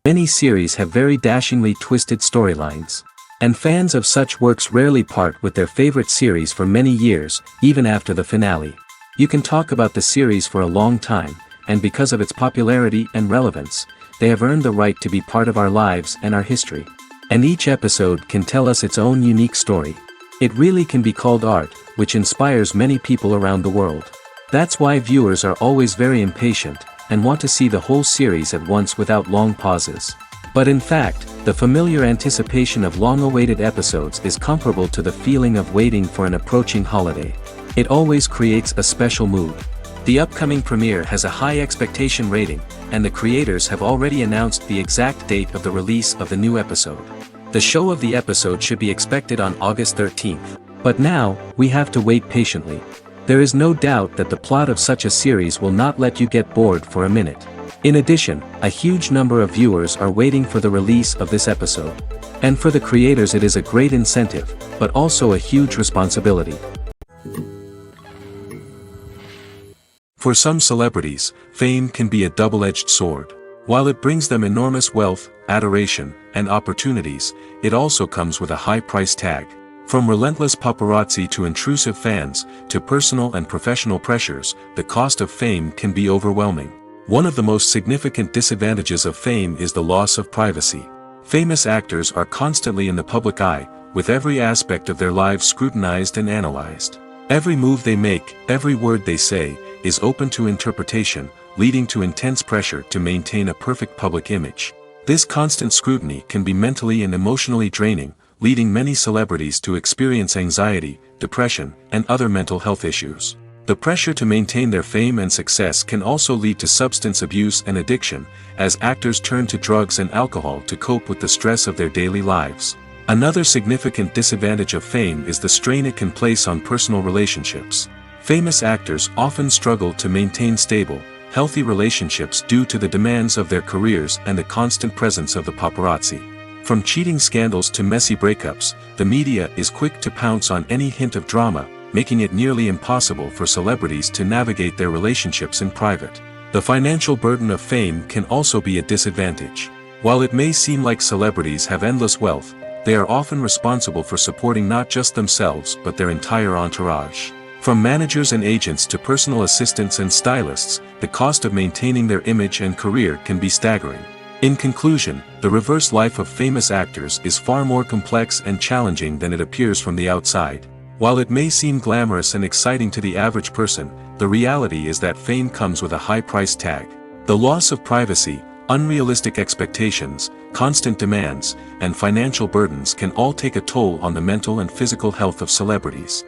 Many series have very dashingly twisted storylines. And fans of such works rarely part with their favorite series for many years, even after the finale. You can talk about the series for a long time, and because of its popularity and relevance, they have earned the right to be part of our lives and our history. And each episode can tell us its own unique story. It really can be called art, which inspires many people around the world. That's why viewers are always very impatient, and want to see the whole series at once without long pauses. But in fact, the familiar anticipation of long-awaited episodes is comparable to the feeling of waiting for an approaching holiday. It always creates a special mood. The upcoming premiere has a high expectation rating, and the creators have already announced the exact date of the release of the new episode. The show of the episode should be expected on August 13th. But now, we have to wait patiently. There is no doubt that the plot of such a series will not let you get bored for a minute. In addition, a huge number of viewers are waiting for the release of this episode. And for the creators it is a great incentive, but also a huge responsibility. For some celebrities, fame can be a double-edged sword. While it brings them enormous wealth, adoration, and opportunities, it also comes with a high price tag. From relentless paparazzi to intrusive fans, to personal and professional pressures, the cost of fame can be overwhelming. One of the most significant disadvantages of fame is the loss of privacy. Famous actors are constantly in the public eye, with every aspect of their lives scrutinized and analyzed. Every move they make, every word they say, is open to interpretation, leading to intense pressure to maintain a perfect public image. This constant scrutiny can be mentally and emotionally draining, leading many celebrities to experience anxiety, depression, and other mental health issues. The pressure to maintain their fame and success can also lead to substance abuse and addiction, as actors turn to drugs and alcohol to cope with the stress of their daily lives. Another significant disadvantage of fame is the strain it can place on personal relationships. Famous actors often struggle to maintain stable, healthy relationships due to the demands of their careers and the constant presence of the paparazzi. From cheating scandals to messy breakups, the media is quick to pounce on any hint of drama, making it nearly impossible for celebrities to navigate their relationships in private. The financial burden of fame can also be a disadvantage. While it may seem like celebrities have endless wealth, they are often responsible for supporting not just themselves but their entire entourage. From managers and agents to personal assistants and stylists, the cost of maintaining their image and career can be staggering. In conclusion, the reverse life of famous actors is far more complex and challenging than it appears from the outside. While it may seem glamorous and exciting to the average person, the reality is that fame comes with a high price tag. The loss of privacy, unrealistic expectations, constant demands, and financial burdens can all take a toll on the mental and physical health of celebrities.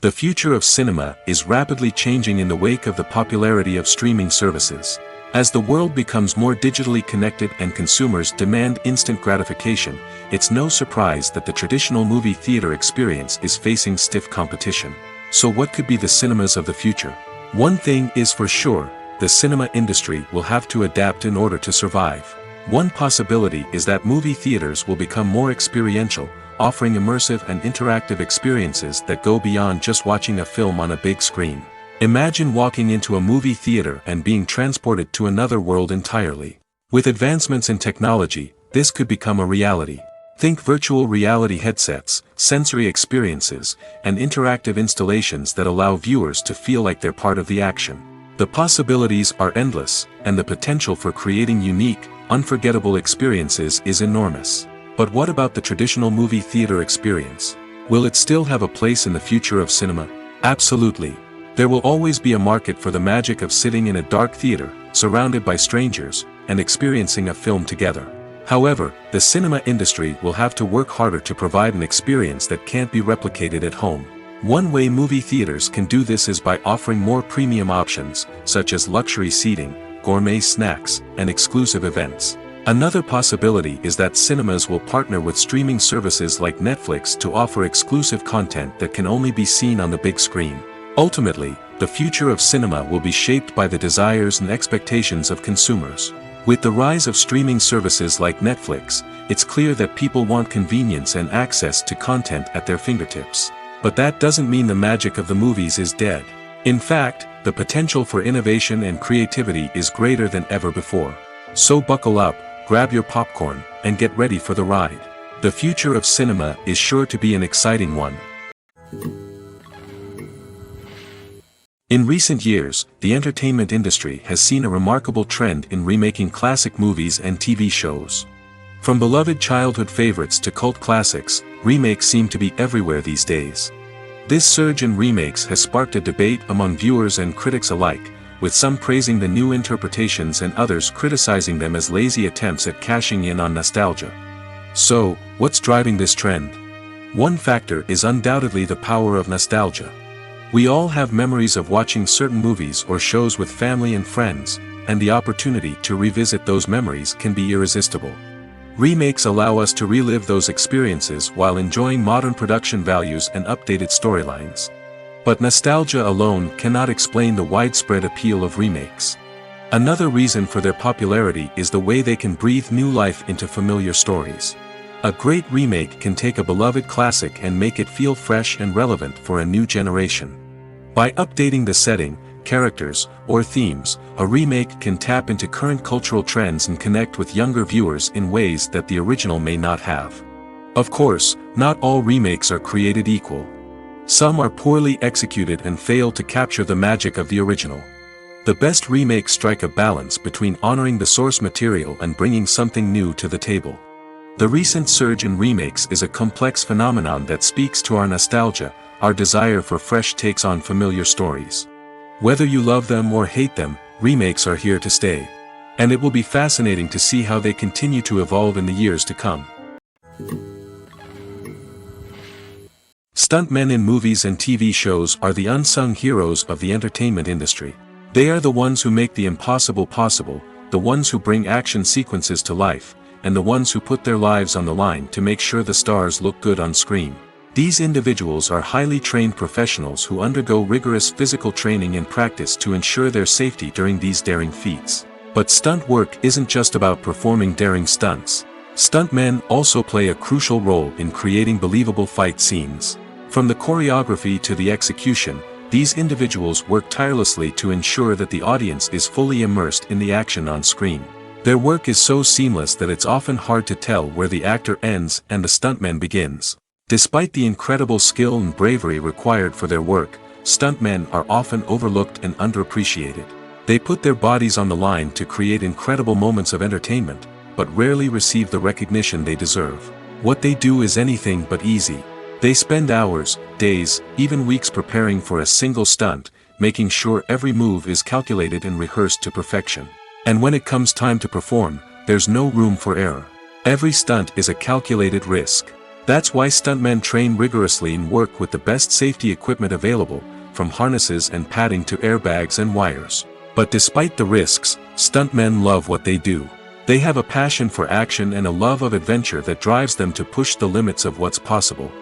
The future of cinema is rapidly changing in the wake of the popularity of streaming services. As the world becomes more digitally connected and consumers demand instant gratification, it's no surprise that the traditional movie theater experience is facing stiff competition. So what could be the cinemas of the future? One thing is for sure, the cinema industry will have to adapt in order to survive. One possibility is that movie theaters will become more experiential, offering immersive and interactive experiences that go beyond just watching a film on a big screen. Imagine walking into a movie theater and being transported to another world entirely. With advancements in technology, this could become a reality. Think virtual reality headsets, sensory experiences, and interactive installations that allow viewers to feel like they're part of the action. The possibilities are endless, and the potential for creating unique, unforgettable experiences is enormous. But what about the traditional movie theater experience? Will it still have a place in the future of cinema? Absolutely. There will always be a market for the magic of sitting in a dark theater, surrounded by strangers, and experiencing a film together. However, the cinema industry will have to work harder to provide an experience that can't be replicated at home. One way movie theaters can do this is by offering more premium options, such as luxury seating, gourmet snacks, and exclusive events. Another possibility is that cinemas will partner with streaming services like Netflix to offer exclusive content that can only be seen on the big screen. Ultimately, the future of cinema will be shaped by the desires and expectations of consumers. With the rise of streaming services like Netflix, it's clear that people want convenience and access to content at their fingertips. But that doesn't mean the magic of the movies is dead. In fact, the potential for innovation and creativity is greater than ever before. So buckle up, grab your popcorn, and get ready for the ride. The future of cinema is sure to be an exciting one. In recent years, the entertainment industry has seen a remarkable trend in remaking classic movies and TV shows. From beloved childhood favorites to cult classics, remakes seem to be everywhere these days. This surge in remakes has sparked a debate among viewers and critics alike, with some praising the new interpretations and others criticizing them as lazy attempts at cashing in on nostalgia. So, what's driving this trend? One factor is undoubtedly the power of nostalgia. We all have memories of watching certain movies or shows with family and friends, and the opportunity to revisit those memories can be irresistible. Remakes allow us to relive those experiences while enjoying modern production values and updated storylines. But nostalgia alone cannot explain the widespread appeal of remakes. Another reason for their popularity is the way they can breathe new life into familiar stories. A great remake can take a beloved classic and make it feel fresh and relevant for a new generation. By updating the setting, characters, or themes, a remake can tap into current cultural trends and connect with younger viewers in ways that the original may not have. Of course, not all remakes are created equal. Some are poorly executed and fail to capture the magic of the original. The best remakes strike a balance between honoring the source material and bringing something new to the table. The recent surge in remakes is a complex phenomenon that speaks to our nostalgia, our desire for fresh takes on familiar stories. Whether you love them or hate them, remakes are here to stay. And it will be fascinating to see how they continue to evolve in the years to come. Stuntmen in movies and TV shows are the unsung heroes of the entertainment industry. They are the ones who make the impossible possible, the ones who bring action sequences to life, and the ones who put their lives on the line to make sure the stars look good on screen. These individuals are highly trained professionals who undergo rigorous physical training and practice to ensure their safety during these daring feats. But stunt work isn't just about performing daring stunts. Stuntmen also play a crucial role in creating believable fight scenes. From the choreography to the execution, these individuals work tirelessly to ensure that the audience is fully immersed in the action on screen. Their work is so seamless that it's often hard to tell where the actor ends and the stuntman begins. Despite the incredible skill and bravery required for their work, stuntmen are often overlooked and underappreciated. They put their bodies on the line to create incredible moments of entertainment, but rarely receive the recognition they deserve. What they do is anything but easy. They spend hours, days, even weeks preparing for a single stunt, making sure every move is calculated and rehearsed to perfection. And when it comes time to perform, there's no room for error. Every stunt is a calculated risk. That's why stuntmen train rigorously and work with the best safety equipment available, from harnesses and padding to airbags and wires. But despite the risks, stuntmen love what they do. They have a passion for action and a love of adventure that drives them to push the limits of what's possible.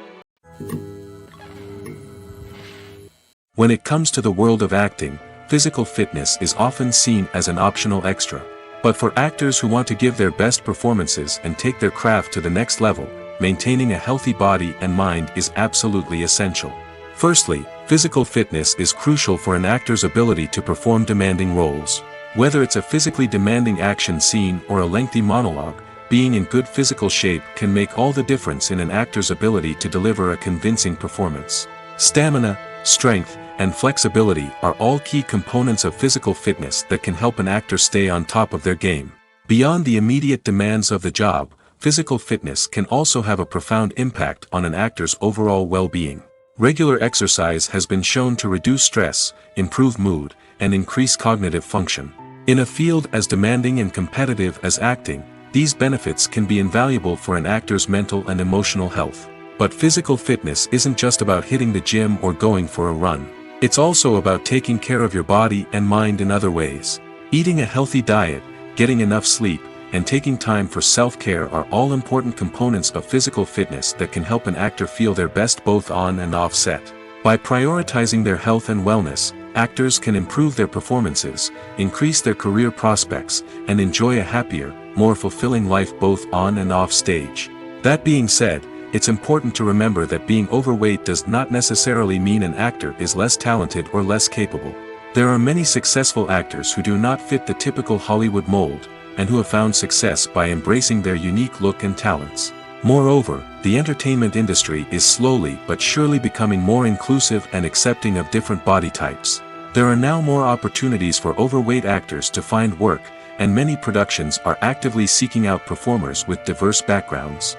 When it comes to the world of acting, physical fitness is often seen as an optional extra. But for actors who want to give their best performances and take their craft to the next level, maintaining a healthy body and mind is absolutely essential. Firstly, physical fitness is crucial for an actor's ability to perform demanding roles. Whether it's a physically demanding action scene or a lengthy monologue, being in good physical shape can make all the difference in an actor's ability to deliver a convincing performance. Stamina, strength, and flexibility are all key components of physical fitness that can help an actor stay on top of their game. Beyond the immediate demands of the job, physical fitness can also have a profound impact on an actor's overall well-being. Regular exercise has been shown to reduce stress, improve mood, and increase cognitive function. In a field as demanding and competitive as acting, these benefits can be invaluable for an actor's mental and emotional health. But physical fitness isn't just about hitting the gym or going for a run. It's also about taking care of your body and mind in other ways. Eating a healthy diet, getting enough sleep, and taking time for self-care are all important components of physical fitness that can help an actor feel their best both on and off set. By prioritizing their health and wellness, actors can improve their performances, increase their career prospects, and enjoy a happier, more fulfilling life both on and off stage. That being said, it's important to remember that being overweight does not necessarily mean an actor is less talented or less capable. There are many successful actors who do not fit the typical Hollywood mold, and who have found success by embracing their unique look and talents. Moreover, the entertainment industry is slowly but surely becoming more inclusive and accepting of different body types. There are now more opportunities for overweight actors to find work, and many productions are actively seeking out performers with diverse backgrounds.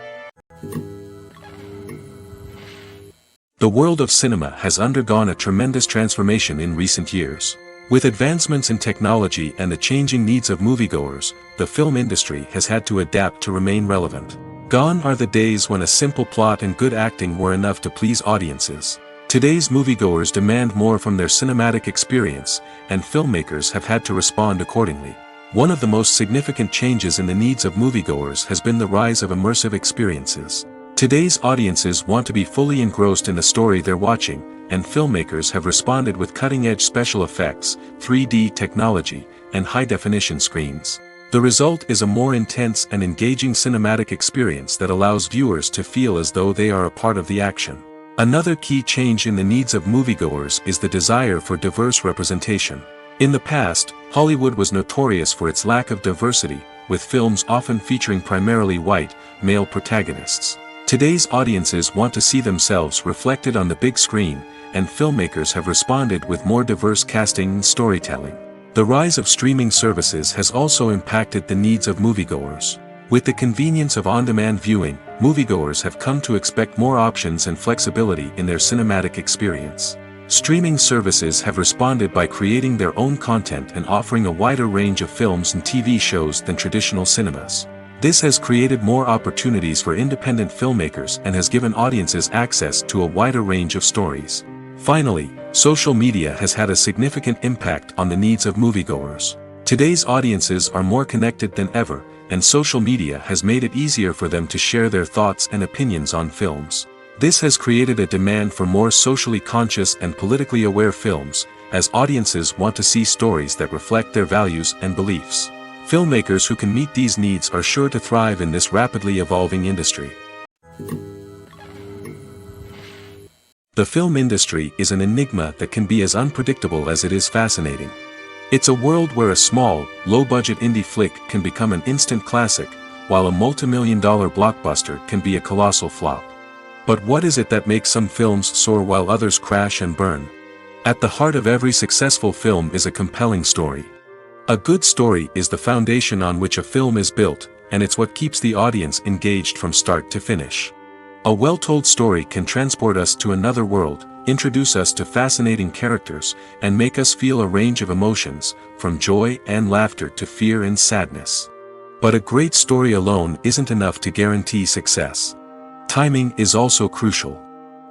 The world of cinema has undergone a tremendous transformation in recent years. With advancements in technology and the changing needs of moviegoers, the film industry has had to adapt to remain relevant. Gone are the days when a simple plot and good acting were enough to please audiences. Today's moviegoers demand more from their cinematic experience, and filmmakers have had to respond accordingly. One of the most significant changes in the needs of moviegoers has been the rise of immersive experiences. Today's audiences want to be fully engrossed in the story they're watching, and filmmakers have responded with cutting-edge special effects, 3D technology, and high-definition screens. The result is a more intense and engaging cinematic experience that allows viewers to feel as though they are a part of the action. Another key change in the needs of moviegoers is the desire for diverse representation. In the past, Hollywood was notorious for its lack of diversity, with films often featuring primarily white, male protagonists. Today's audiences want to see themselves reflected on the big screen, and filmmakers have responded with more diverse casting and storytelling. The rise of streaming services has also impacted the needs of moviegoers. With the convenience of on-demand viewing, moviegoers have come to expect more options and flexibility in their cinematic experience. Streaming services have responded by creating their own content and offering a wider range of films and TV shows than traditional cinemas. This has created more opportunities for independent filmmakers and has given audiences access to a wider range of stories. Finally, social media has had a significant impact on the needs of moviegoers. Today's audiences are more connected than ever, and social media has made it easier for them to share their thoughts and opinions on films. This has created a demand for more socially conscious and politically aware films, as audiences want to see stories that reflect their values and beliefs. Filmmakers who can meet these needs are sure to thrive in this rapidly evolving industry. The film industry is an enigma that can be as unpredictable as it is fascinating. It's a world where a small, low-budget indie flick can become an instant classic, while a multi-million-dollar blockbuster can be a colossal flop. But what is it that makes some films soar while others crash and burn? At the heart of every successful film is a compelling story. A good story is the foundation on which a film is built, and it's what keeps the audience engaged from start to finish. A well-told story can transport us to another world, introduce us to fascinating characters, and make us feel a range of emotions, from joy and laughter to fear and sadness. But a great story alone isn't enough to guarantee success. Timing is also crucial.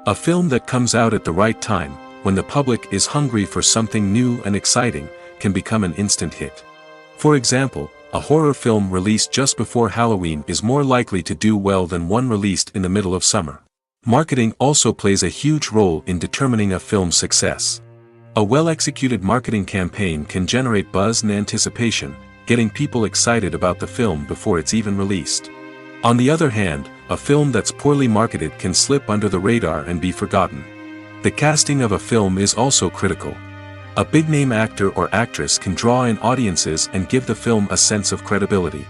A film that comes out at the right time, when the public is hungry for something new and exciting, can become an instant hit. For example, a horror film released just before Halloween is more likely to do well than one released in the middle of summer. Marketing also plays a huge role in determining a film's success. A well-executed marketing campaign can generate buzz and anticipation, getting people excited about the film before it's even released. On the other hand, a film that's poorly marketed can slip under the radar and be forgotten. The casting of a film is also critical. A big-name actor or actress can draw in audiences and give the film a sense of credibility.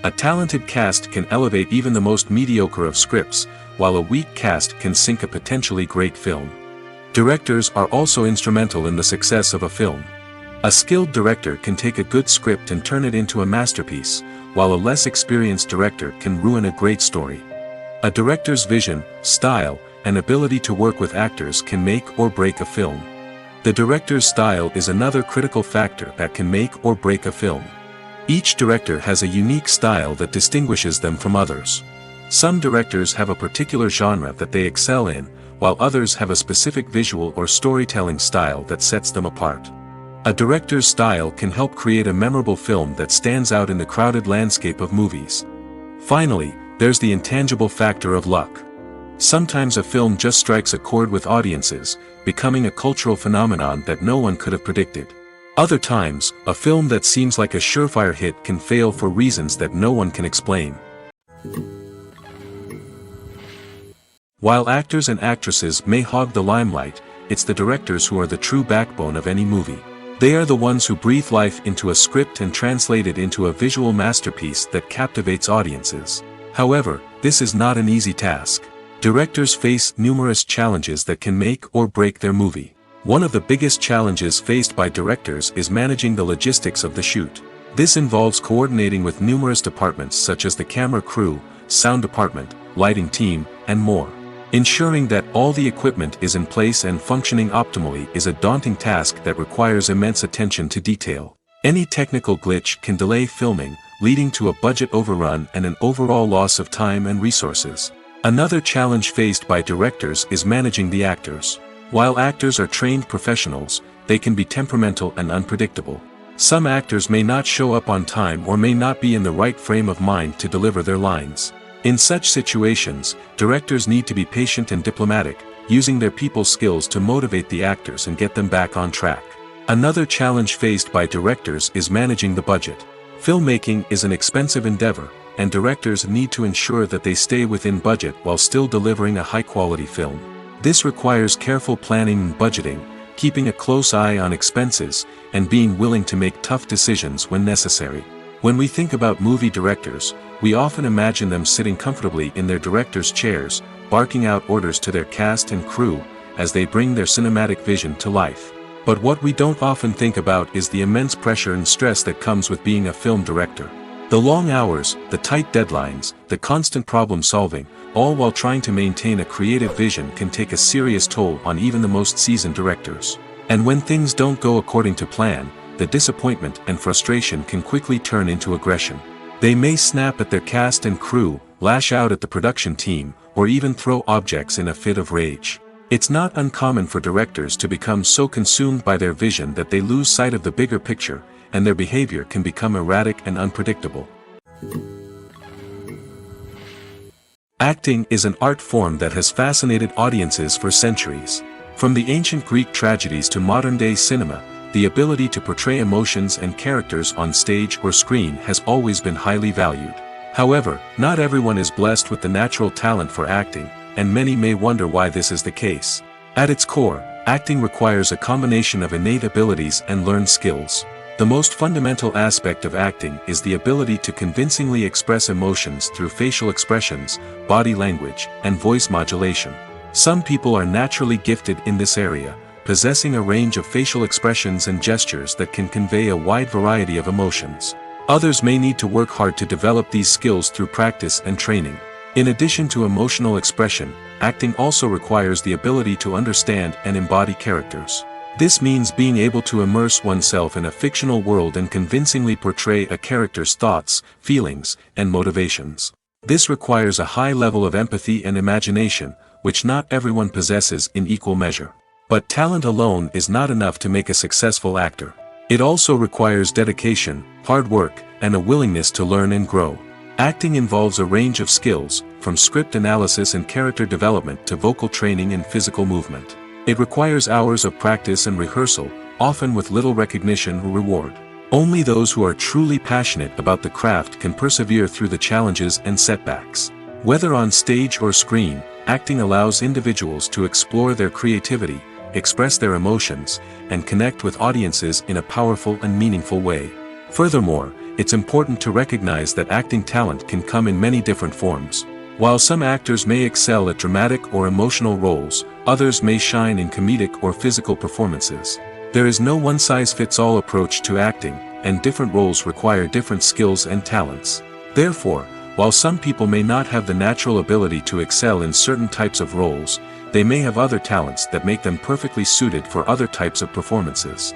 A talented cast can elevate even the most mediocre of scripts, while a weak cast can sink a potentially great film. Directors are also instrumental in the success of a film. A skilled director can take a good script and turn it into a masterpiece, while a less experienced director can ruin a great story. A director's vision, style, and ability to work with actors can make or break a film. The director's style is another critical factor that can make or break a film. Each director has a unique style that distinguishes them from others. Some directors have a particular genre that they excel in, while others have a specific visual or storytelling style that sets them apart. A director's style can help create a memorable film that stands out in the crowded landscape of movies. Finally, there's the intangible factor of luck. Sometimes a film just strikes a chord with audiences, becoming a cultural phenomenon that no one could have predicted. Other times, a film that seems like a surefire hit can fail for reasons that no one can explain. While actors and actresses may hog the limelight, it's the directors who are the true backbone of any movie. They are the ones who breathe life into a script and translate it into a visual masterpiece that captivates audiences. However, this is not an easy task. Directors face numerous challenges that can make or break their movie. One of the biggest challenges faced by directors is managing the logistics of the shoot. This involves coordinating with numerous departments such as the camera crew, sound department, lighting team, and more. Ensuring that all the equipment is in place and functioning optimally is a daunting task that requires immense attention to detail. Any technical glitch can delay filming, leading to a budget overrun and an overall loss of time and resources. Another challenge faced by directors is managing the actors. While actors are trained professionals, they can be temperamental and unpredictable. Some actors may not show up on time or may not be in the right frame of mind to deliver their lines. In such situations, directors need to be patient and diplomatic, using their people skills to motivate the actors and get them back on track. Another challenge faced by directors is managing the budget. Filmmaking is an expensive endeavor, and directors need to ensure that they stay within budget while still delivering a high-quality film. This requires careful planning and budgeting, keeping a close eye on expenses, and being willing to make tough decisions when necessary. When we think about movie directors, we often imagine them sitting comfortably in their director's chairs, barking out orders to their cast and crew, as they bring their cinematic vision to life. But what we don't often think about is the immense pressure and stress that comes with being a film director. The long hours, the tight deadlines, the constant problem solving, all while trying to maintain a creative vision can take a serious toll on even the most seasoned directors. And when things don't go according to plan, the disappointment and frustration can quickly turn into aggression. They may snap at their cast and crew, lash out at the production team, or even throw objects in a fit of rage. It's not uncommon for directors to become so consumed by their vision that they lose sight of the bigger picture, and their behavior can become erratic and unpredictable. Acting is an art form that has fascinated audiences for centuries. From the ancient Greek tragedies to modern-day cinema, the ability to portray emotions and characters on stage or screen has always been highly valued. However, not everyone is blessed with the natural talent for acting, and many may wonder why this is the case. At its core, acting requires a combination of innate abilities and learned skills. The most fundamental aspect of acting is the ability to convincingly express emotions through facial expressions, body language, and voice modulation. Some people are naturally gifted in this area, possessing a range of facial expressions and gestures that can convey a wide variety of emotions. Others may need to work hard to develop these skills through practice and training. In addition to emotional expression, acting also requires the ability to understand and embody characters. This means being able to immerse oneself in a fictional world and convincingly portray a character's thoughts, feelings, and motivations. This requires a high level of empathy and imagination, which not everyone possesses in equal measure. But talent alone is not enough to make a successful actor. It also requires dedication, hard work, and a willingness to learn and grow. Acting involves a range of skills, from script analysis and character development to vocal training and physical movement. It requires hours of practice and rehearsal, often with little recognition or reward. Only those who are truly passionate about the craft can persevere through the challenges and setbacks. Whether on stage or screen, acting allows individuals to explore their creativity, express their emotions, and connect with audiences in a powerful and meaningful way. Furthermore, it's important to recognize that acting talent can come in many different forms. While some actors may excel at dramatic or emotional roles, others may shine in comedic or physical performances. There is no one-size-fits-all approach to acting, and different roles require different skills and talents. Therefore, while some people may not have the natural ability to excel in certain types of roles, they may have other talents that make them perfectly suited for other types of performances.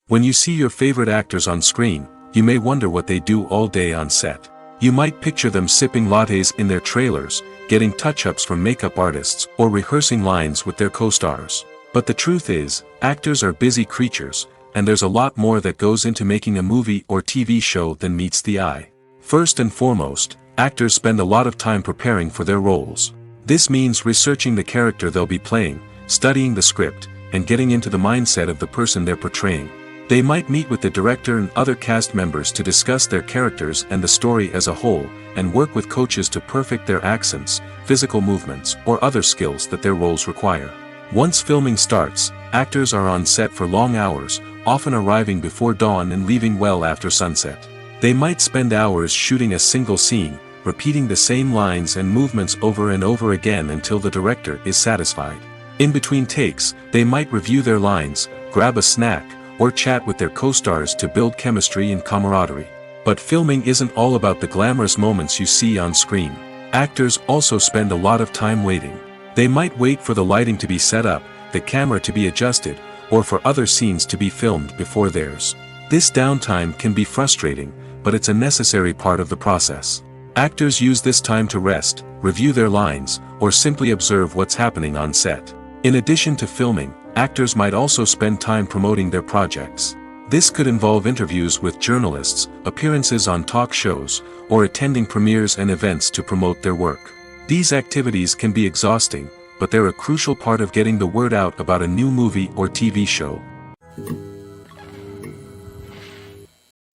When you see your favorite actors on screen, you may wonder what they do all day on set. You might picture them sipping lattes in their trailers, getting touch-ups from makeup artists, or rehearsing lines with their co-stars. But the truth is, actors are busy creatures, and there's a lot more that goes into making a movie or TV show than meets the eye. First and foremost, actors spend a lot of time preparing for their roles. This means researching the character they'll be playing, studying the script, and getting into the mindset of the person they're portraying. They might meet with the director and other cast members to discuss their characters and the story as a whole, and work with coaches to perfect their accents, physical movements, or other skills that their roles require. Once filming starts, actors are on set for long hours, often arriving before dawn and leaving well after sunset. They might spend hours shooting a single scene, repeating the same lines and movements over and over again until the director is satisfied. In between takes, they might review their lines, grab a snack, or chat with their co-stars to build chemistry and camaraderie. But filming isn't all about the glamorous moments you see on screen. Actors also spend a lot of time waiting. They might wait for the lighting to be set up, the camera to be adjusted, or for other scenes to be filmed before theirs. This downtime can be frustrating, but it's a necessary part of the process. Actors use this time to rest, review their lines, or simply observe what's happening on set. In addition to filming, actors might also spend time promoting their projects. This could involve interviews with journalists, appearances on talk shows, or attending premieres and events to promote their work. These activities can be exhausting, but they're a crucial part of getting the word out about a new movie or TV show.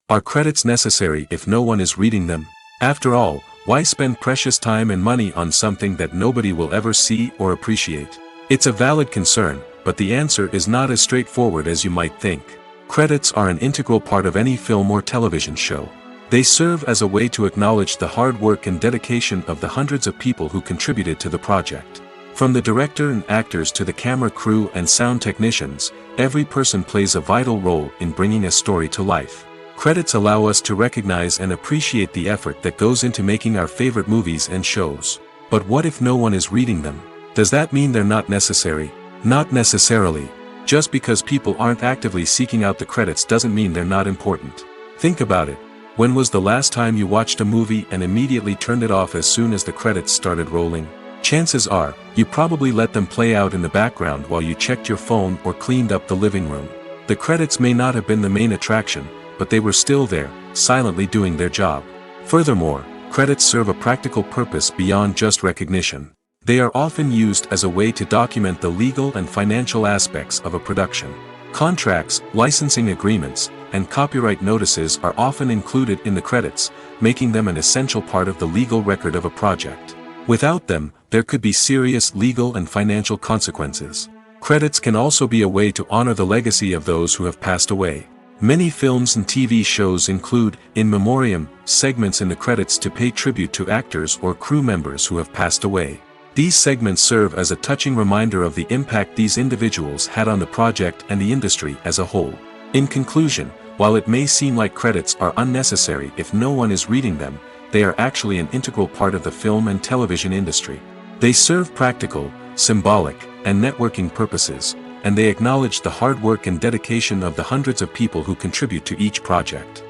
Are credits necessary if no one is reading them? After all, why spend precious time and money on something that nobody will ever see or appreciate? It's a valid concern, but the answer is not as straightforward as you might think. Credits are an integral part of any film or television show. They serve as a way to acknowledge the hard work and dedication of the hundreds of people who contributed to the project. From the director and actors to the camera crew and sound technicians, every person plays a vital role in bringing a story to life. Credits allow us to recognize and appreciate the effort that goes into making our favorite movies and shows. But what if no one is reading them? Does that mean they're not necessary? Not necessarily. Just because people aren't actively seeking out the credits doesn't mean they're not important. Think about it. When was the last time you watched a movie and immediately turned it off as soon as the credits started rolling? Chances are, you probably let them play out in the background while you checked your phone or cleaned up the living room. The credits may not have been the main attraction, but they were still there, silently doing their job. Furthermore, credits serve a practical purpose beyond just recognition. They are often used as a way to document the legal and financial aspects of a production. Contracts, licensing agreements, and copyright notices are often included in the credits, making them an essential part of the legal record of a project. Without them, there could be serious legal and financial consequences. Credits can also be a way to honor the legacy of those who have passed away. Many films and TV shows include, in memoriam, segments in the credits to pay tribute to actors or crew members who have passed away. These segments serve as a touching reminder of the impact these individuals had on the project and the industry as a whole. In conclusion, while it may seem like credits are unnecessary if no one is reading them, they are actually an integral part of the film and television industry. They serve practical, symbolic, and networking purposes, and they acknowledge the hard work and dedication of the hundreds of people who contribute to each project.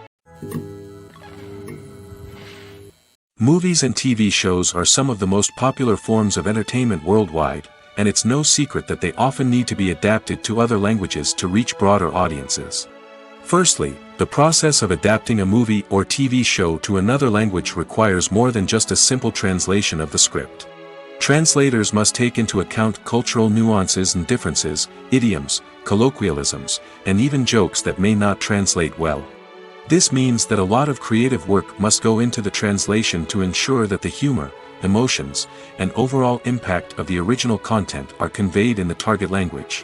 Movies and TV shows are some of the most popular forms of entertainment worldwide, and it's no secret that they often need to be adapted to other languages to reach broader audiences. Firstly, the process of adapting a movie or TV show to another language requires more than just a simple translation of the script. Translators must take into account cultural nuances and differences, idioms, colloquialisms, and even jokes that may not translate well. This means that a lot of creative work must go into the translation to ensure that the humor, emotions, and overall impact of the original content are conveyed in the target language.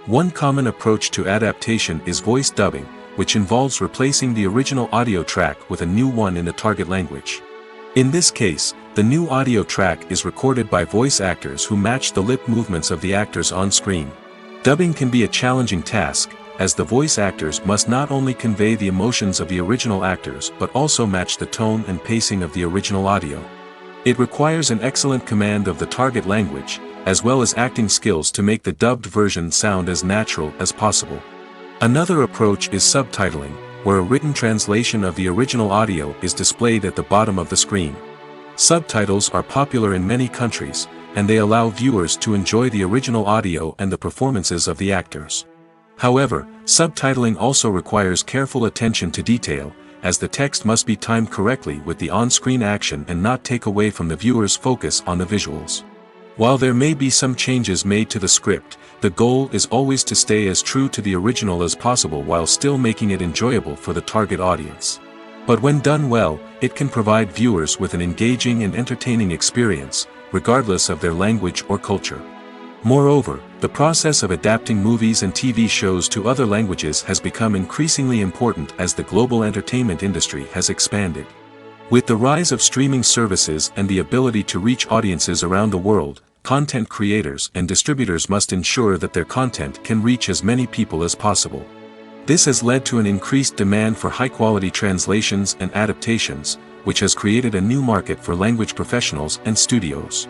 One common approach to adaptation is voice dubbing, which involves replacing the original audio track with a new one in the target language. In this case, the new audio track is recorded by voice actors who match the lip movements of the actors on screen. Dubbing can be a challenging task, as the voice actors must not only convey the emotions of the original actors but also match the tone and pacing of the original audio. It requires an excellent command of the target language, as well as acting skills to make the dubbed version sound as natural as possible. Another approach is subtitling, where a written translation of the original audio is displayed at the bottom of the screen. Subtitles are popular in many countries, and they allow viewers to enjoy the original audio and the performances of the actors. However, subtitling also requires careful attention to detail, as the text must be timed correctly with the on-screen action and not take away from the viewer's focus on the visuals. While there may be some changes made to the script, the goal is always to stay as true to the original as possible while still making it enjoyable for the target audience. But when done well, it can provide viewers with an engaging and entertaining experience, regardless of their language or culture. Moreover, the process of adapting movies and TV shows to other languages has become increasingly important as the global entertainment industry has expanded. With the rise of streaming services and the ability to reach audiences around the world, content creators and distributors must ensure that their content can reach as many people as possible. This has led to an increased demand for high-quality translations and adaptations, which has created a new market for language professionals and studios.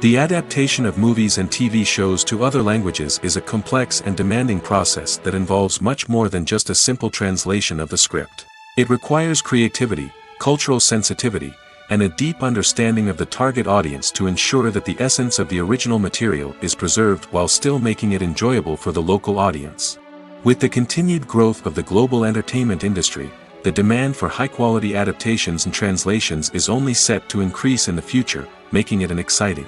The adaptation of movies and TV shows to other languages is a complex and demanding process that involves much more than just a simple translation of the script. It requires creativity, cultural sensitivity, and a deep understanding of the target audience to ensure that the essence of the original material is preserved while still making it enjoyable for the local audience. With the continued growth of the global entertainment industry, the demand for high-quality adaptations and translations is only set to increase in the future, making it an exciting.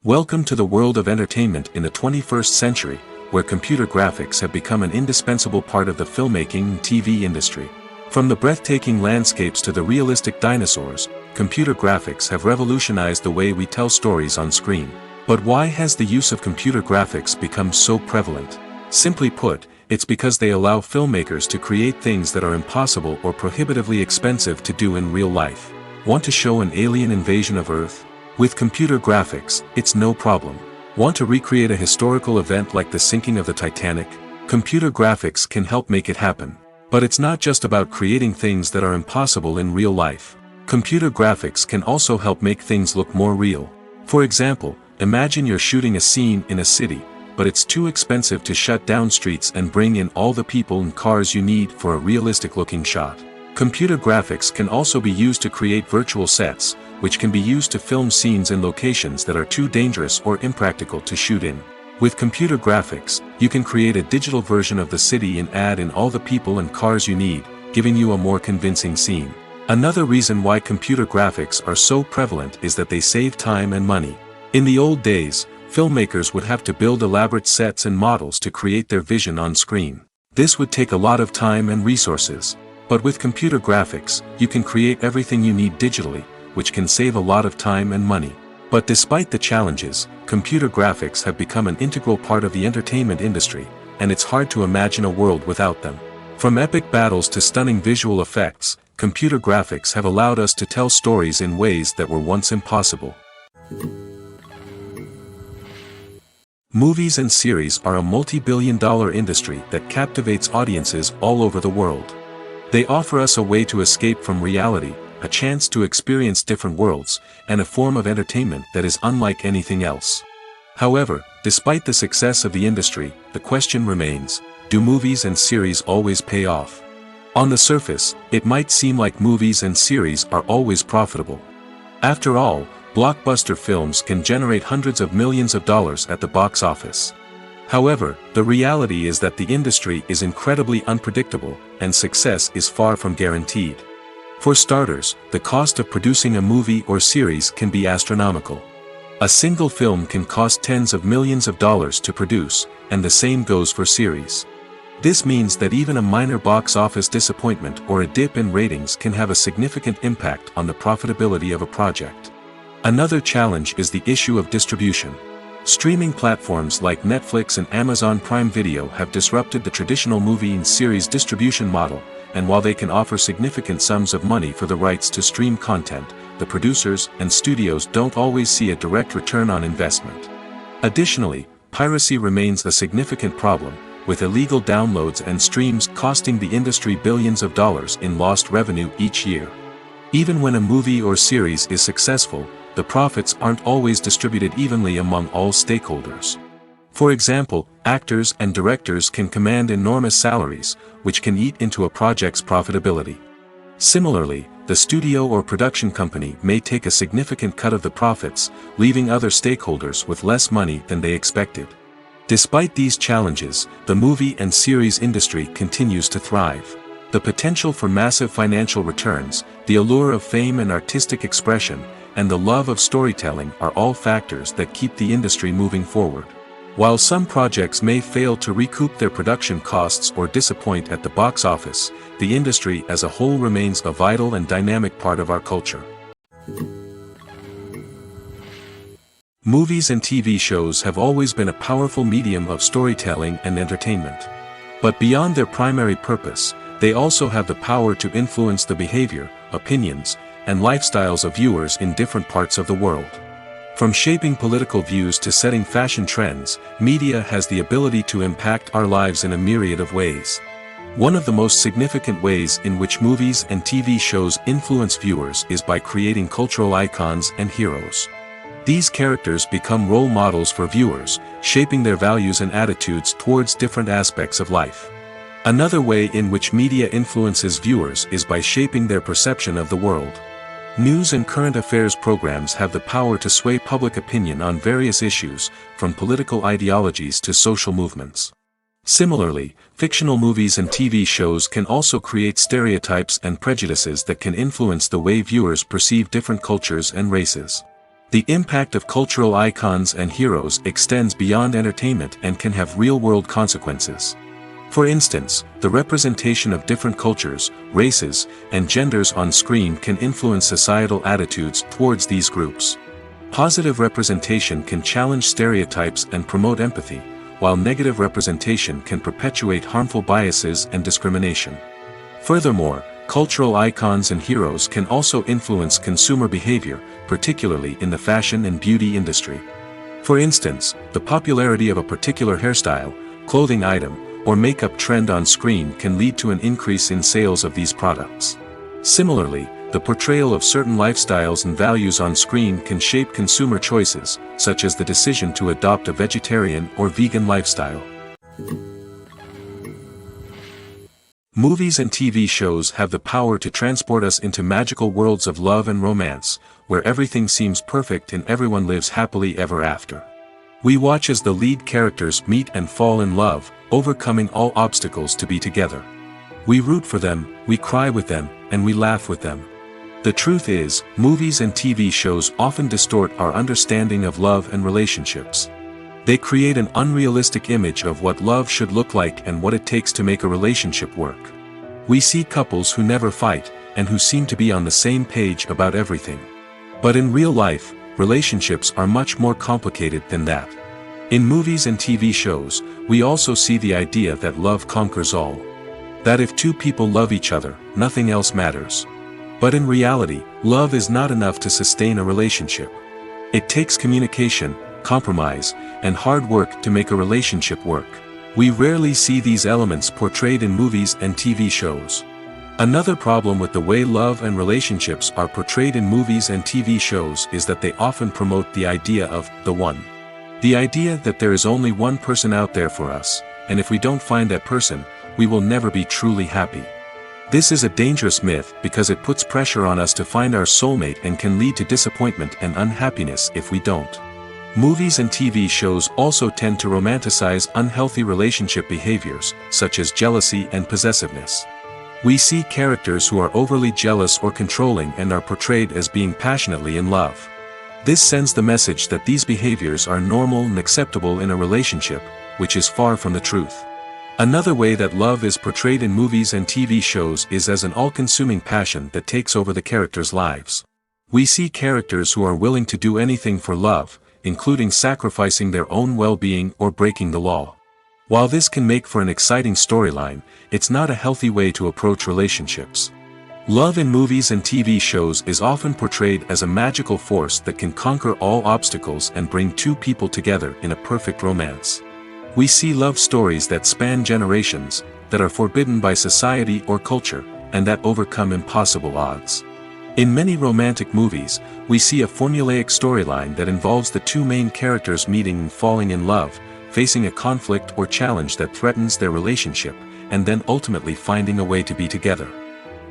Welcome to the world of entertainment in the 21st century, where computer graphics have become an indispensable part of the filmmaking and TV industry. From the breathtaking landscapes to the realistic dinosaurs, computer graphics have revolutionized the way we tell stories on screen. But why has the use of computer graphics become so prevalent? Simply put, it's because they allow filmmakers to create things that are impossible or prohibitively expensive to do in real life. Want to show an alien invasion of Earth? With computer graphics, it's no problem. Want to recreate a historical event like the sinking of the Titanic? Computer graphics can help make it happen. But it's not just about creating things that are impossible in real life. Computer graphics can also help make things look more real. For example, imagine you're shooting a scene in a city, but it's too expensive to shut down streets and bring in all the people and cars you need for a realistic-looking shot. Computer graphics can also be used to create virtual sets, which can be used to film scenes in locations that are too dangerous or impractical to shoot in. With computer graphics, you can create a digital version of the city and add in all the people and cars you need, giving you a more convincing scene. Another reason why computer graphics are so prevalent is that they save time and money. In the old days, filmmakers would have to build elaborate sets and models to create their vision on screen. This would take a lot of time and resources. But with computer graphics, you can create everything you need digitally, which can save a lot of time and money. But despite the challenges, computer graphics have become an integral part of the entertainment industry, and it's hard to imagine a world without them. From epic battles to stunning visual effects, computer graphics have allowed us to tell stories in ways that were once impossible. Movies and series are a multi-billion-dollar industry that captivates audiences all over the world. They offer us a way to escape from reality, a chance to experience different worlds, and a form of entertainment that is unlike anything else. However, despite the success of the industry, the question remains, do movies and series always pay off? On the surface, it might seem like movies and series are always profitable. After all, blockbuster films can generate hundreds of millions of dollars at the box office. However, the reality is that the industry is incredibly unpredictable, and success is far from guaranteed. For starters, the cost of producing a movie or series can be astronomical. A single film can cost tens of millions of dollars to produce, and the same goes for series. This means that even a minor box office disappointment or a dip in ratings can have a significant impact on the profitability of a project. Another challenge is the issue of distribution. Streaming platforms like Netflix and Amazon Prime Video have disrupted the traditional movie and series distribution model, and while they can offer significant sums of money for the rights to stream content, the producers and studios don't always see a direct return on investment. Additionally, piracy remains a significant problem, with illegal downloads and streams costing the industry billions of dollars in lost revenue each year. Even when a movie or series is successful, the profits aren't always distributed evenly among all stakeholders. For example, actors and directors can command enormous salaries, which can eat into a project's profitability. Similarly, the studio or production company may take a significant cut of the profits, leaving other stakeholders with less money than they expected. Despite these challenges, the movie and series industry continues to thrive. The potential for massive financial returns, the allure of fame and artistic expression, and the love of storytelling are all factors that keep the industry moving forward. While some projects may fail to recoup their production costs or disappoint at the box office, the industry as a whole remains a vital and dynamic part of our culture. Movies and TV shows have always been a powerful medium of storytelling and entertainment. But beyond their primary purpose, they also have the power to influence the behavior, opinions, and lifestyles of viewers in different parts of the world. From shaping political views to setting fashion trends, media has the ability to impact our lives in a myriad of ways. One of the most significant ways in which movies and TV shows influence viewers is by creating cultural icons and heroes. These characters become role models for viewers, shaping their values and attitudes towards different aspects of life. Another way in which media influences viewers is by shaping their perception of the world. News and current affairs programs have the power to sway public opinion on various issues, from political ideologies to social movements. Similarly, fictional movies and TV shows can also create stereotypes and prejudices that can influence the way viewers perceive different cultures and races. The impact of cultural icons and heroes extends beyond entertainment and can have real-world consequences. For instance, the representation of different cultures, races, and genders on screen can influence societal attitudes towards these groups. Positive representation can challenge stereotypes and promote empathy, while negative representation can perpetuate harmful biases and discrimination. Furthermore, cultural icons and heroes can also influence consumer behavior, particularly in the fashion and beauty industry. For instance, the popularity of a particular hairstyle, clothing item, or makeup trend on screen can lead to an increase in sales of these products. Similarly, the portrayal of certain lifestyles and values on screen can shape consumer choices, such as the decision to adopt a vegetarian or vegan lifestyle. Movies and TV shows have the power to transport us into magical worlds of love and romance, where everything seems perfect and everyone lives happily ever after. We watch as the lead characters meet and fall in love, overcoming all obstacles to be together. We root for them, we cry with them, and we laugh with them. The truth is, movies and TV shows often distort our understanding of love and relationships. They create an unrealistic image of what love should look like and what it takes to make a relationship work. We see couples who never fight, and who seem to be on the same page about everything. But in real life, relationships are much more complicated than that. In movies and TV shows, we also see the idea that love conquers all. That if two people love each other, nothing else matters. But in reality, love is not enough to sustain a relationship. It takes communication, compromise, and hard work to make a relationship work. We rarely see these elements portrayed in movies and TV shows. Another problem with the way love and relationships are portrayed in movies and TV shows is that they often promote the idea of the one. The idea that there is only one person out there for us, and if we don't find that person, we will never be truly happy. This is a dangerous myth because it puts pressure on us to find our soulmate and can lead to disappointment and unhappiness if we don't. Movies and TV shows also tend to romanticize unhealthy relationship behaviors, such as jealousy and possessiveness. We see characters who are overly jealous or controlling and are portrayed as being passionately in love. This sends the message that these behaviors are normal and acceptable in a relationship, which is far from the truth. Another way that love is portrayed in movies and TV shows is as an all-consuming passion that takes over the characters' lives. We see characters who are willing to do anything for love, including sacrificing their own well-being or breaking the law. While this can make for an exciting storyline, it's not a healthy way to approach relationships. Love in movies and TV shows is often portrayed as a magical force that can conquer all obstacles and bring two people together in a perfect romance. We see love stories that span generations, that are forbidden by society or culture, and that overcome impossible odds. In many romantic movies, we see a formulaic storyline that involves the two main characters meeting and falling in love, facing a conflict or challenge that threatens their relationship, and then ultimately finding a way to be together.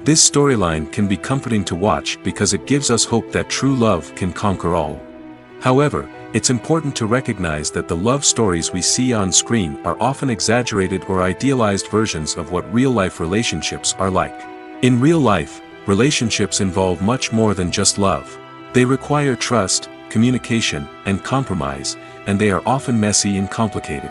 This storyline can be comforting to watch because it gives us hope that true love can conquer all. However, it's important to recognize that the love stories we see on screen are often exaggerated or idealized versions of what real-life relationships are like. In real life, relationships involve much more than just love. They require trust, communication, and compromise, and they are often messy and complicated.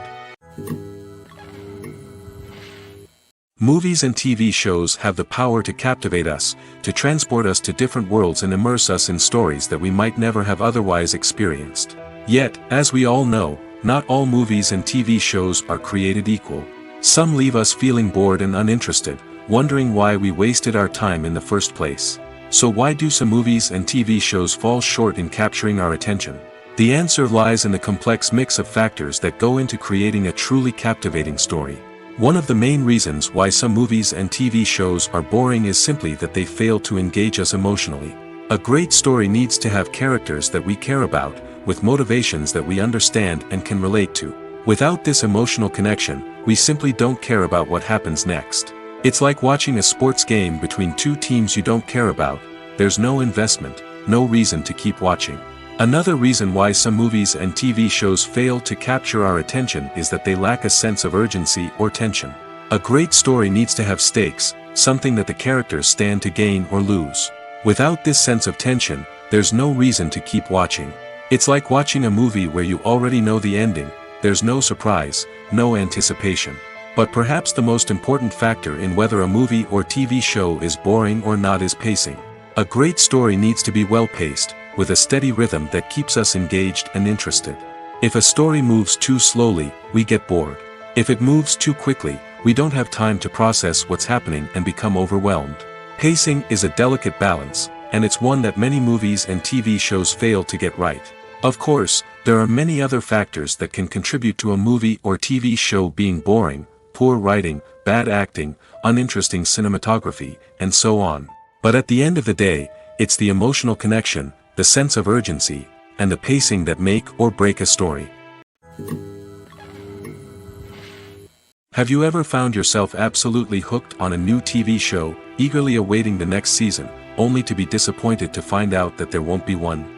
Movies and TV shows have the power to captivate us, to transport us to different worlds and immerse us in stories that we might never have otherwise experienced. Yet, as we all know, not all movies and TV shows are created equal. Some leave us feeling bored and uninterested, wondering why we wasted our time in the first place. So why do some movies and TV shows fall short in capturing our attention? The answer lies in the complex mix of factors that go into creating a truly captivating story. One of the main reasons why some movies and TV shows are boring is simply that they fail to engage us emotionally. A great story needs to have characters that we care about, with motivations that we understand and can relate to. Without this emotional connection, we simply don't care about what happens next. It's like watching a sports game between two teams you don't care about. There's no investment, no reason to keep watching. Another reason why some movies and TV shows fail to capture our attention is that they lack a sense of urgency or tension. A great story needs to have stakes, something that the characters stand to gain or lose. Without this sense of tension, there's no reason to keep watching. It's like watching a movie where you already know the ending. There's no surprise, no anticipation. But perhaps the most important factor in whether a movie or TV show is boring or not is pacing. A great story needs to be well-paced, with a steady rhythm that keeps us engaged and interested. If a story moves too slowly, we get bored. If it moves too quickly, we don't have time to process what's happening and become overwhelmed. Pacing is a delicate balance, and it's one that many movies and TV shows fail to get right. Of course, there are many other factors that can contribute to a movie or TV show being boring: poor writing, bad acting, uninteresting cinematography, and so on. But at the end of the day, it's the emotional connection, the sense of urgency, and the pacing that make or break a story. Have you ever found yourself absolutely hooked on a new TV show, eagerly awaiting the next season, only to be disappointed to find out that there won't be one?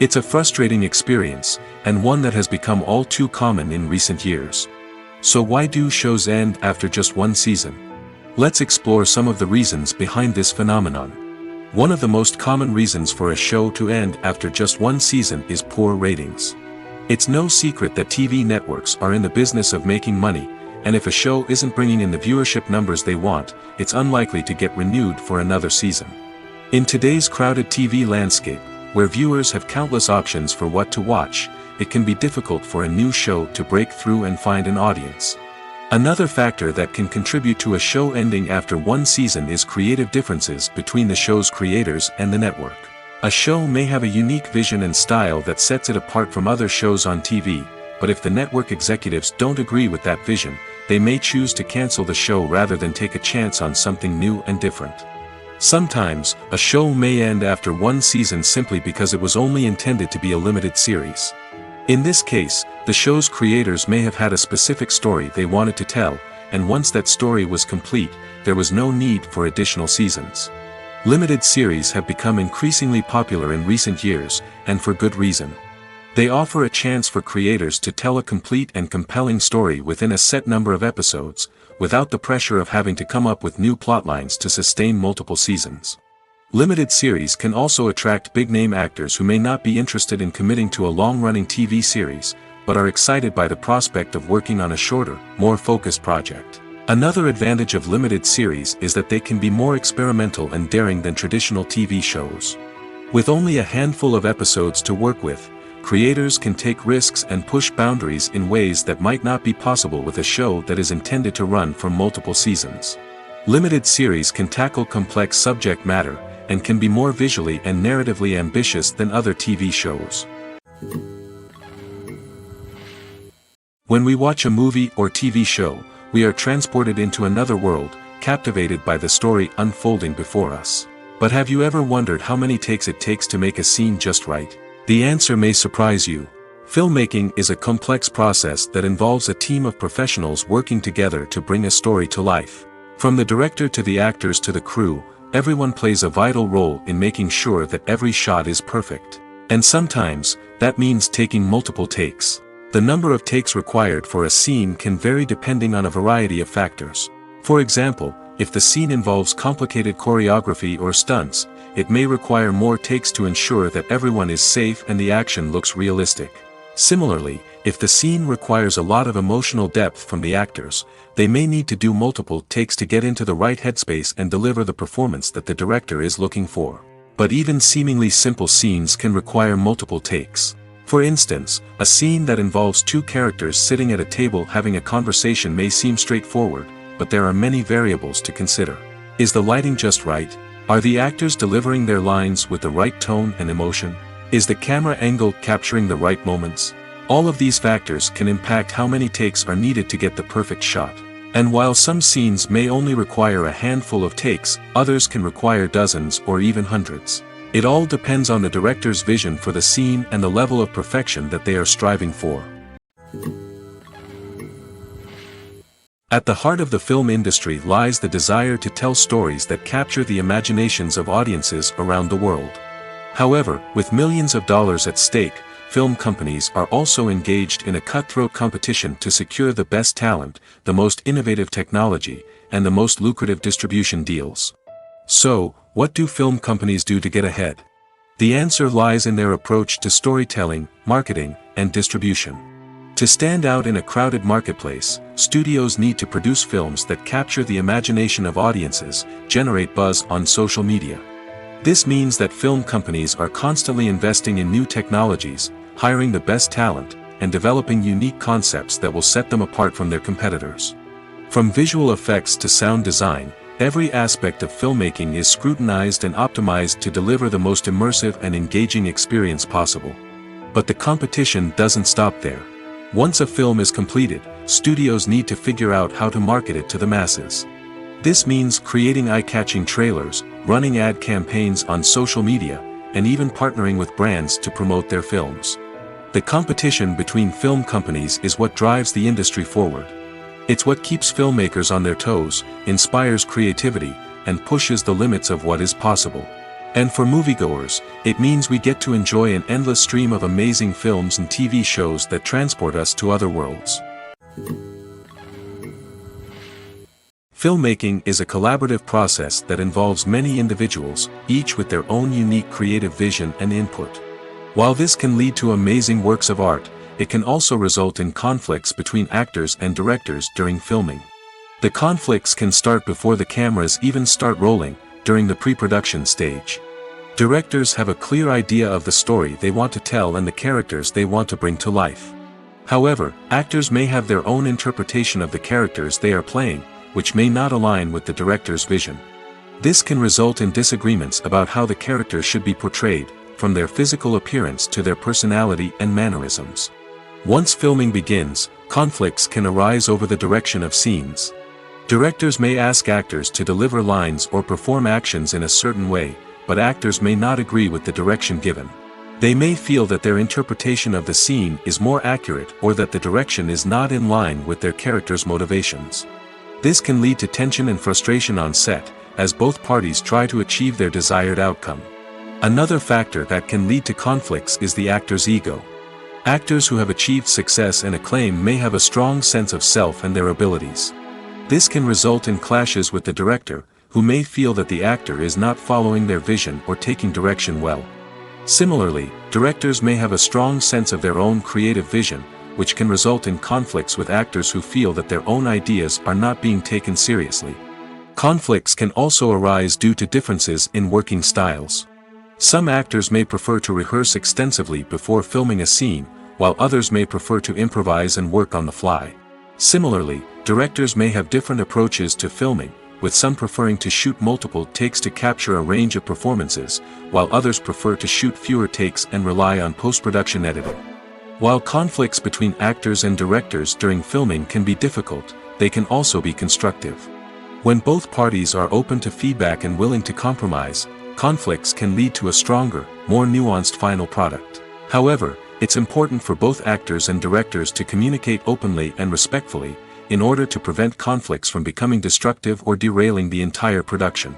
It's a frustrating experience, and one that has become all too common in recent years. So why do shows end after just one season? Let's explore some of the reasons behind this phenomenon. One of the most common reasons for a show to end after just one season is poor ratings. It's no secret that TV networks are in the business of making money, and if a show isn't bringing in the viewership numbers they want, it's unlikely to get renewed for another season. In today's crowded TV landscape, where viewers have countless options for what to watch, it can be difficult for a new show to break through and find an audience. Another factor that can contribute to a show ending after one season is creative differences between the show's creators and the network. A show may have a unique vision and style that sets it apart from other shows on TV, but if the network executives don't agree with that vision, they may choose to cancel the show rather than take a chance on something new and different. Sometimes, a show may end after one season simply because it was only intended to be a limited series. In this case, the show's creators may have had a specific story they wanted to tell, and once that story was complete, there was no need for additional seasons. Limited series have become increasingly popular in recent years, and for good reason. They offer a chance for creators to tell a complete and compelling story within a set number of episodes, without the pressure of having to come up with new plotlines to sustain multiple seasons. Limited series can also attract big-name actors who may not be interested in committing to a long-running TV series, but are excited by the prospect of working on a shorter, more focused project. Another advantage of limited series is that they can be more experimental and daring than traditional TV shows. With only a handful of episodes to work with, creators can take risks and push boundaries in ways that might not be possible with a show that is intended to run for multiple seasons. Limited series can tackle complex subject matter, and can be more visually and narratively ambitious than other TV shows. When we watch a movie or TV show, we are transported into another world, captivated by the story unfolding before us. But have you ever wondered how many takes it takes to make a scene just right? The answer may surprise you. Filmmaking is a complex process that involves a team of professionals working together to bring a story to life. From the director to the actors to the crew, everyone plays a vital role in making sure that every shot is perfect. And sometimes, that means taking multiple takes. The number of takes required for a scene can vary depending on a variety of factors. For example, if the scene involves complicated choreography or stunts, it may require more takes to ensure that everyone is safe and the action looks realistic. Similarly, if the scene requires a lot of emotional depth from the actors, they may need to do multiple takes to get into the right headspace and deliver the performance that the director is looking for. But even seemingly simple scenes can require multiple takes. For instance, a scene that involves two characters sitting at a table having a conversation may seem straightforward, but there are many variables to consider. Is the lighting just right? Are the actors delivering their lines with the right tone and emotion? Is the camera angle capturing the right moments? All of these factors can impact how many takes are needed to get the perfect shot. And while some scenes may only require a handful of takes, others can require dozens or even hundreds. It all depends on the director's vision for the scene and the level of perfection that they are striving for. At the heart of the film industry lies the desire to tell stories that capture the imaginations of audiences around the world. However, with millions of dollars at stake, film companies are also engaged in a cutthroat competition to secure the best talent, the most innovative technology, and the most lucrative distribution deals. So, what do film companies do to get ahead? The answer lies in their approach to storytelling, marketing, and distribution. To stand out in a crowded marketplace, studios need to produce films that capture the imagination of audiences, generate buzz on social media. This means that film companies are constantly investing in new technologies, hiring the best talent, and developing unique concepts that will set them apart from their competitors. From visual effects to sound design, every aspect of filmmaking is scrutinized and optimized to deliver the most immersive and engaging experience possible. But the competition doesn't stop there. Once a film is completed, studios need to figure out how to market it to the masses. This means creating eye-catching trailers, running ad campaigns on social media, and even partnering with brands to promote their films. The competition between film companies is what drives the industry forward. It's what keeps filmmakers on their toes, inspires creativity, and pushes the limits of what is possible. And for moviegoers, it means we get to enjoy an endless stream of amazing films and TV shows that transport us to other worlds. Filmmaking is a collaborative process that involves many individuals, each with their own unique creative vision and input. While this can lead to amazing works of art, it can also result in conflicts between actors and directors during filming. The conflicts can start before the cameras even start rolling, during the pre-production stage. Directors have a clear idea of the story they want to tell and the characters they want to bring to life. However, actors may have their own interpretation of the characters they are playing, which may not align with the director's vision. This can result in disagreements about how the characters should be portrayed, from their physical appearance to their personality and mannerisms. Once filming begins, conflicts can arise over the direction of scenes. Directors may ask actors to deliver lines or perform actions in a certain way, but actors may not agree with the direction given. They may feel that their interpretation of the scene is more accurate or that the direction is not in line with their character's motivations. This can lead to tension and frustration on set, as both parties try to achieve their desired outcome. Another factor that can lead to conflicts is the actor's ego. Actors who have achieved success and acclaim may have a strong sense of self and their abilities. This can result in clashes with the director, who may feel that the actor is not following their vision or taking direction well. Similarly, directors may have a strong sense of their own creative vision, which can result in conflicts with actors who feel that their own ideas are not being taken seriously. Conflicts can also arise due to differences in working styles. Some actors may prefer to rehearse extensively before filming a scene, while others may prefer to improvise and work on the fly. Similarly, directors may have different approaches to filming, with some preferring to shoot multiple takes to capture a range of performances, while others prefer to shoot fewer takes and rely on post-production editing. While conflicts between actors and directors during filming can be difficult, they can also be constructive. When both parties are open to feedback and willing to compromise, conflicts can lead to a stronger, more nuanced final product. However, it's important for both actors and directors to communicate openly and respectfully, in order to prevent conflicts from becoming destructive or derailing the entire production.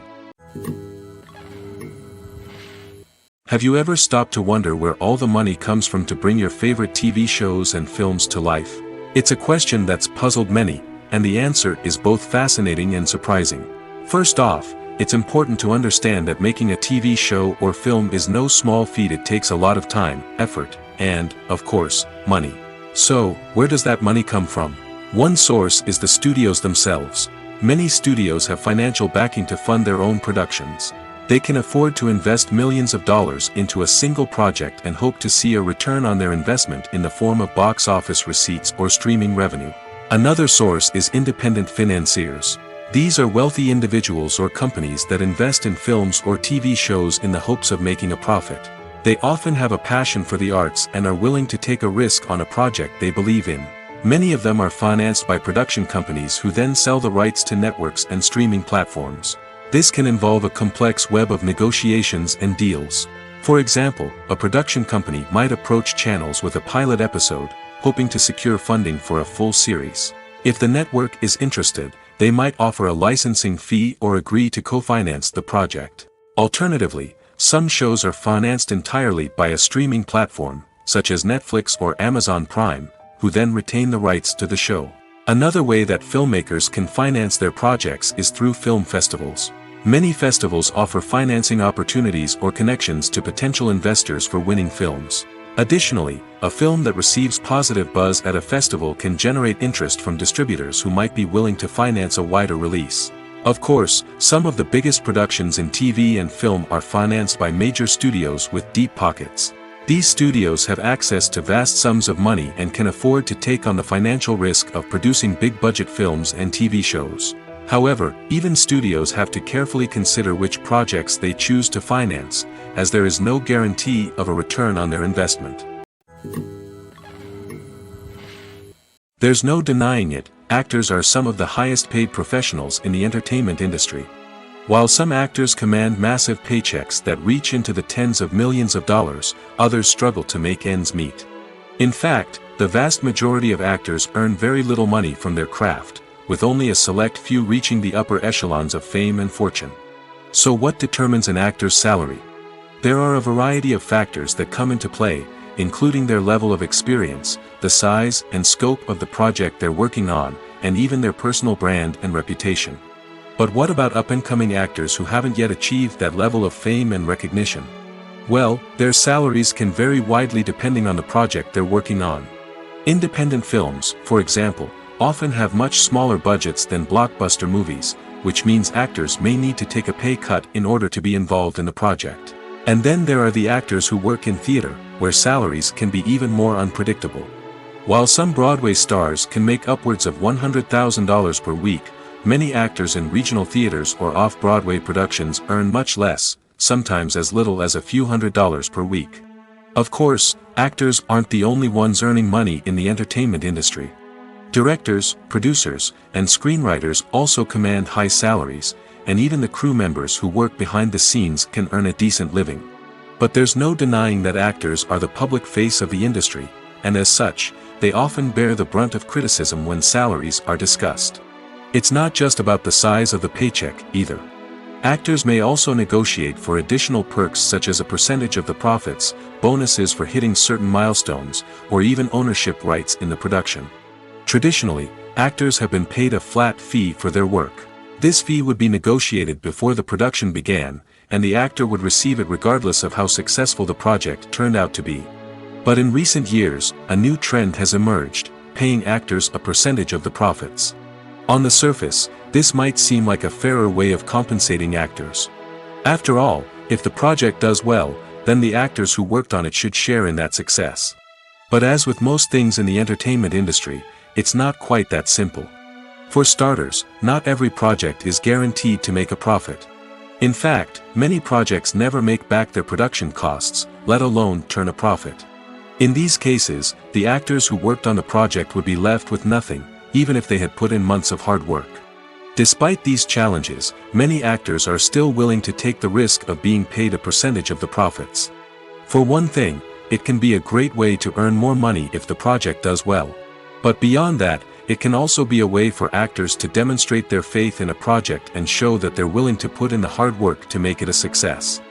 Have you ever stopped to wonder where all the money comes from to bring your favorite TV shows and films to life? It's a question that's puzzled many, and the answer is both fascinating and surprising. First off, it's important to understand that making a TV show or film is no small feat. It takes a lot of time, effort, and, of course, money. So, where does that money come from? One source is the studios themselves. Many studios have financial backing to fund their own productions. They can afford to invest millions of dollars into a single project and hope to see a return on their investment in the form of box office receipts or streaming revenue. Another source is independent financiers. These are wealthy individuals or companies that invest in films or TV shows in the hopes of making a profit. They often have a passion for the arts and are willing to take a risk on a project they believe in. Many of them are financed by production companies who then sell the rights to networks and streaming platforms. This can involve a complex web of negotiations and deals. For example, a production company might approach channels with a pilot episode, hoping to secure funding for a full series. If the network is interested, they might offer a licensing fee or agree to co-finance the project. Alternatively, some shows are financed entirely by a streaming platform, such as Netflix or Amazon Prime, who then retain the rights to the show. Another way that filmmakers can finance their projects is through film festivals. Many festivals offer financing opportunities or connections to potential investors for winning films. Additionally, a film that receives positive buzz at a festival can generate interest from distributors who might be willing to finance a wider release. Of course, some of the biggest productions in TV and film are financed by major studios with deep pockets. These studios have access to vast sums of money and can afford to take on the financial risk of producing big-budget films and TV shows. However, even studios have to carefully consider which projects they choose to finance, as there is no guarantee of a return on their investment. There's no denying it, actors are some of the highest-paid professionals in the entertainment industry. While some actors command massive paychecks that reach into the tens of millions of dollars, others struggle to make ends meet. In fact, the vast majority of actors earn very little money from their craft, with only a select few reaching the upper echelons of fame and fortune. So what determines an actor's salary? There are a variety of factors that come into play, including their level of experience, the size and scope of the project they're working on, and even their personal brand and reputation. But what about up-and-coming actors who haven't yet achieved that level of fame and recognition? Well, their salaries can vary widely depending on the project they're working on. Independent films, for example, often have much smaller budgets than blockbuster movies, which means actors may need to take a pay cut in order to be involved in the project. And then there are the actors who work in theater, where salaries can be even more unpredictable. While some Broadway stars can make upwards of $100,000 per week, many actors in regional theaters or off-Broadway productions earn much less, sometimes as little as a few $100s per week. Of course, actors aren't the only ones earning money in the entertainment industry. Directors, producers, and screenwriters also command high salaries, and even the crew members who work behind the scenes can earn a decent living. But there's no denying that actors are the public face of the industry, and as such, they often bear the brunt of criticism when salaries are discussed. It's not just about the size of the paycheck, either. Actors may also negotiate for additional perks such as a percentage of the profits, bonuses for hitting certain milestones, or even ownership rights in the production. Traditionally, actors have been paid a flat fee for their work. This fee would be negotiated before the production began, and the actor would receive it regardless of how successful the project turned out to be. But in recent years, a new trend has emerged, paying actors a percentage of the profits. On the surface, this might seem like a fairer way of compensating actors. After all, If the project does well, then the actors who worked on it should share in that success. But as with most things in the entertainment industry, it's not quite that simple. For starters, not every project is guaranteed to make a profit. In fact, many projects never make back their production costs, let alone turn a profit. In these cases, the actors who worked on the project would be left with nothing, even if they had put in months of hard work. Despite these challenges, many actors are still willing to take the risk of being paid a percentage of the profits. For one thing, it can be a great way to earn more money if the project does well. But beyond that, it can also be a way for actors to demonstrate their faith in a project and show that they're willing to put in the hard work to make it a success.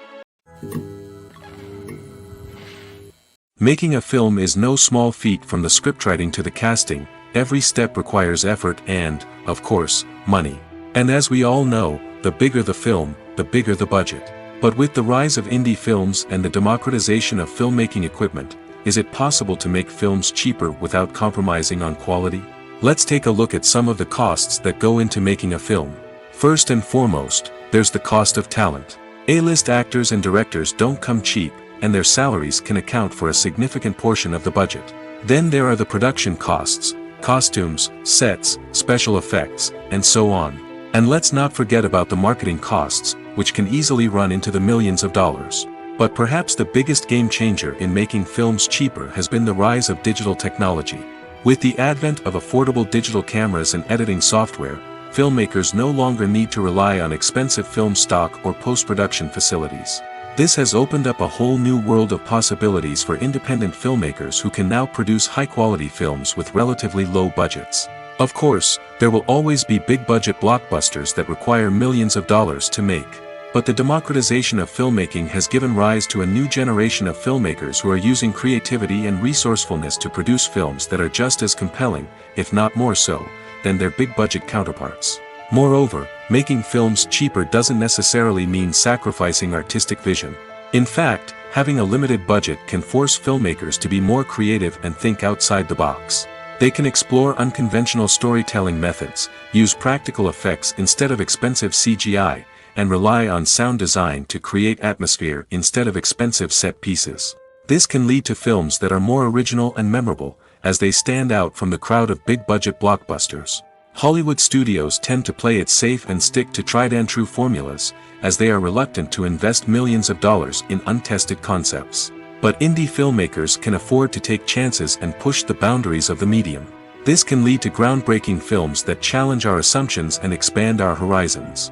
Making a film is no small feat. From the scriptwriting to the casting, every step requires effort and, of course, money. And as we all know, the bigger the film, the bigger the budget. But with the rise of indie films and the democratization of filmmaking equipment, is it possible to make films cheaper without compromising on quality? Let's take a look at some of the costs that go into making a film. First and foremost, there's the cost of talent. A-list actors and directors don't come cheap, and their salaries can account for a significant portion of the budget. Then there are the production costs, costumes, sets, special effects, and so on. And let's not forget about the marketing costs, which can easily run into the millions of dollars. But perhaps the biggest game changer in making films cheaper has been the rise of digital technology. With the advent of affordable digital cameras and editing software, filmmakers no longer need to rely on expensive film stock or post-production facilities. This has opened up a whole new world of possibilities for independent filmmakers who can now produce high-quality films with relatively low budgets. Of course, there will always be big-budget blockbusters that require millions of dollars to make. But the democratization of filmmaking has given rise to a new generation of filmmakers who are using creativity and resourcefulness to produce films that are just as compelling, if not more so, than their big-budget counterparts. Moreover, making films cheaper doesn't necessarily mean sacrificing artistic vision. In fact, having a limited budget can force filmmakers to be more creative and think outside the box. They can explore unconventional storytelling methods, use practical effects instead of expensive CGI, and rely on sound design to create atmosphere instead of expensive set pieces. This can lead to films that are more original and memorable, as they stand out from the crowd of big-budget blockbusters. Hollywood studios tend to play it safe and stick to tried-and-true formulas, as they are reluctant to invest millions of dollars in untested concepts. But indie filmmakers can afford to take chances and push the boundaries of the medium. This can lead to groundbreaking films that challenge our assumptions and expand our horizons.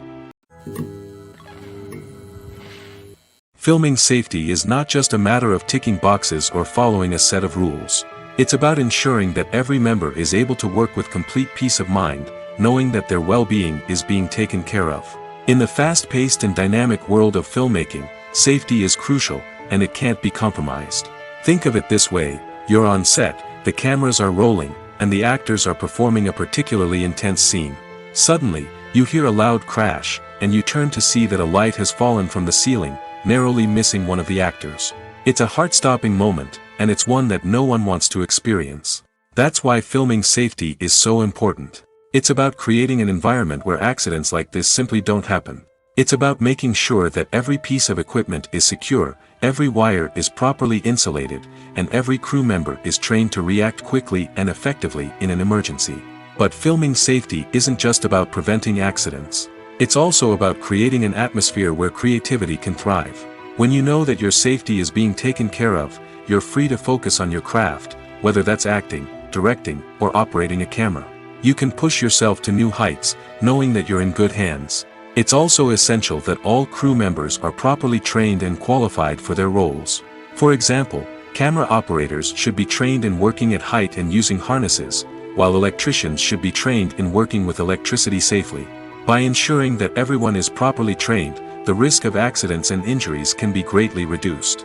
Filming safety is not just a matter of ticking boxes or following a set of rules. It's about ensuring that every member is able to work with complete peace of mind, knowing that their well-being is being taken care of. In the fast-paced and dynamic world of filmmaking, safety is crucial, and it can't be compromised. Think of it this way: you're on set, the cameras are rolling, and the actors are performing a particularly intense scene. Suddenly, you hear a loud crash, and you turn to see that a light has fallen from the ceiling, narrowly missing one of the actors. It's a heart-stopping moment, and it's one that no one wants to experience. That's why filming safety is so important. It's about creating an environment where accidents like this simply don't happen. It's about making sure that every piece of equipment is secure, every wire is properly insulated, and every crew member is trained to react quickly and effectively in an emergency. But filming safety isn't just about preventing accidents. It's also about creating an atmosphere where creativity can thrive. When you know that your safety is being taken care of, you're free to focus on your craft, whether that's acting, directing, or operating a camera. You can push yourself to new heights, knowing that you're in good hands. It's also essential that all crew members are properly trained and qualified for their roles. For example, camera operators should be trained in working at height and using harnesses, while electricians should be trained in working with electricity safely. By ensuring that everyone is properly trained, the risk of accidents and injuries can be greatly reduced.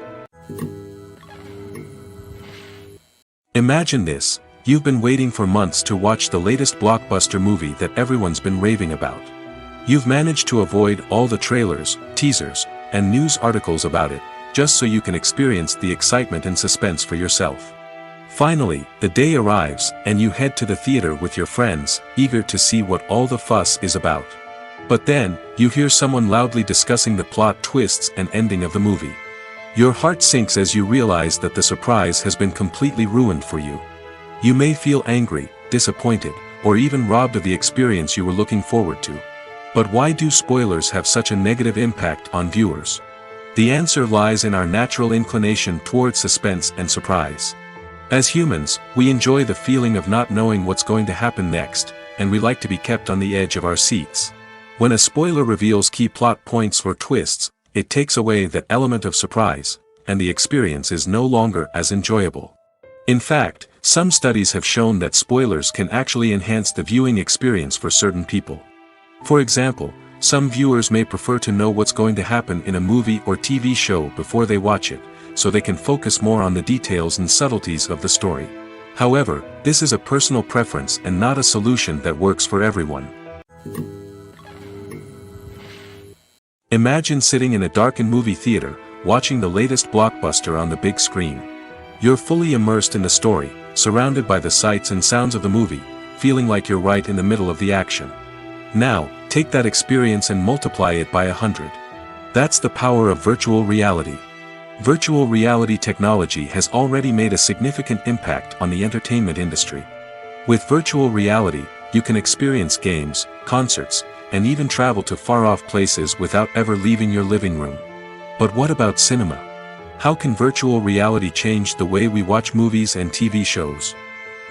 Imagine this: you've been waiting for months to watch the latest blockbuster movie that everyone's been raving about. You've managed to avoid all the trailers, teasers, and news articles about it, just so you can experience the excitement and suspense for yourself. Finally, the day arrives, and you head to the theater with your friends, eager to see what all the fuss is about. But then, you hear someone loudly discussing the plot twists and ending of the movie. Your heart sinks as you realize that the surprise has been completely ruined for you. You may feel angry, disappointed, or even robbed of the experience you were looking forward to. But why do spoilers have such a negative impact on viewers? The answer lies in our natural inclination toward suspense and surprise. As humans, we enjoy the feeling of not knowing what's going to happen next, and we like to be kept on the edge of our seats. When a spoiler reveals key plot points or twists, it takes away that element of surprise, and the experience is no longer as enjoyable. In fact, some studies have shown that spoilers can actually enhance the viewing experience for certain people. For example, some viewers may prefer to know what's going to happen in a movie or TV show before they watch it, so they can focus more on the details and subtleties of the story. However, this is a personal preference and not a solution that works for everyone. Imagine sitting in a darkened movie theater, watching the latest blockbuster on the big screen. You're fully immersed in the story, surrounded by the sights and sounds of the movie, feeling like you're right in the middle of the action. Now, take that experience and multiply it by 100. That's the power of virtual reality. Virtual reality technology has already made a significant impact on the entertainment industry. With virtual reality, you can experience games, concerts, and even travel to far-off places without ever leaving your living room. But what about cinema? How can virtual reality change the way we watch movies and TV shows?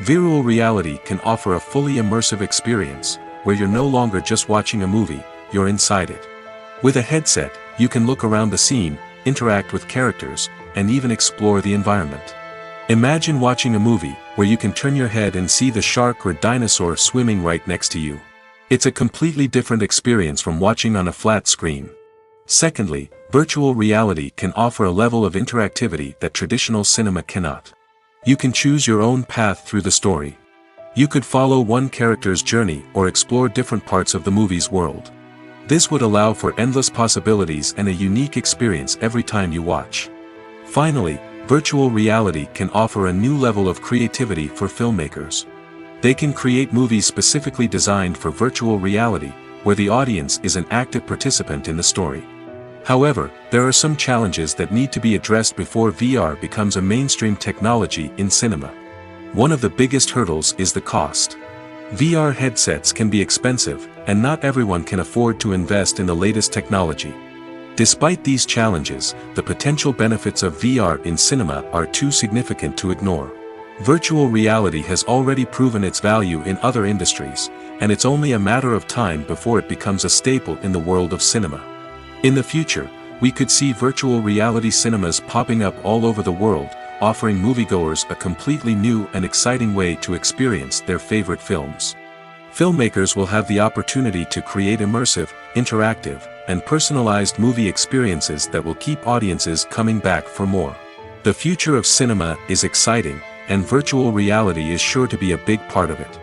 Virtual reality can offer a fully immersive experience, where you're no longer just watching a movie, you're inside it. With a headset, you can look around the scene, interact with characters, and even explore the environment. Imagine watching a movie where you can turn your head and see the shark or dinosaur swimming right next to you. It's a completely different experience from watching on a flat screen. Secondly, virtual reality can offer a level of interactivity that traditional cinema cannot. You can choose your own path through the story. You could follow one character's journey or explore different parts of the movie's world. This would allow for endless possibilities and a unique experience every time you watch. Finally, virtual reality can offer a new level of creativity for filmmakers. They can create movies specifically designed for virtual reality, where the audience is an active participant in the story. However, there are some challenges that need to be addressed before VR becomes a mainstream technology in cinema. One of the biggest hurdles is the cost. VR headsets can be expensive, and not everyone can afford to invest in the latest technology. Despite these challenges, the potential benefits of VR in cinema are too significant to ignore. Virtual reality has already proven its value in other industries, and it's only a matter of time before it becomes a staple in the world of cinema. In the future, we could see virtual reality cinemas popping up all over the world, offering moviegoers a completely new and exciting way to experience their favorite films. Filmmakers will have the opportunity to create immersive, interactive, and personalized movie experiences that will keep audiences coming back for more. The future of cinema is exciting, and virtual reality is sure to be a big part of it.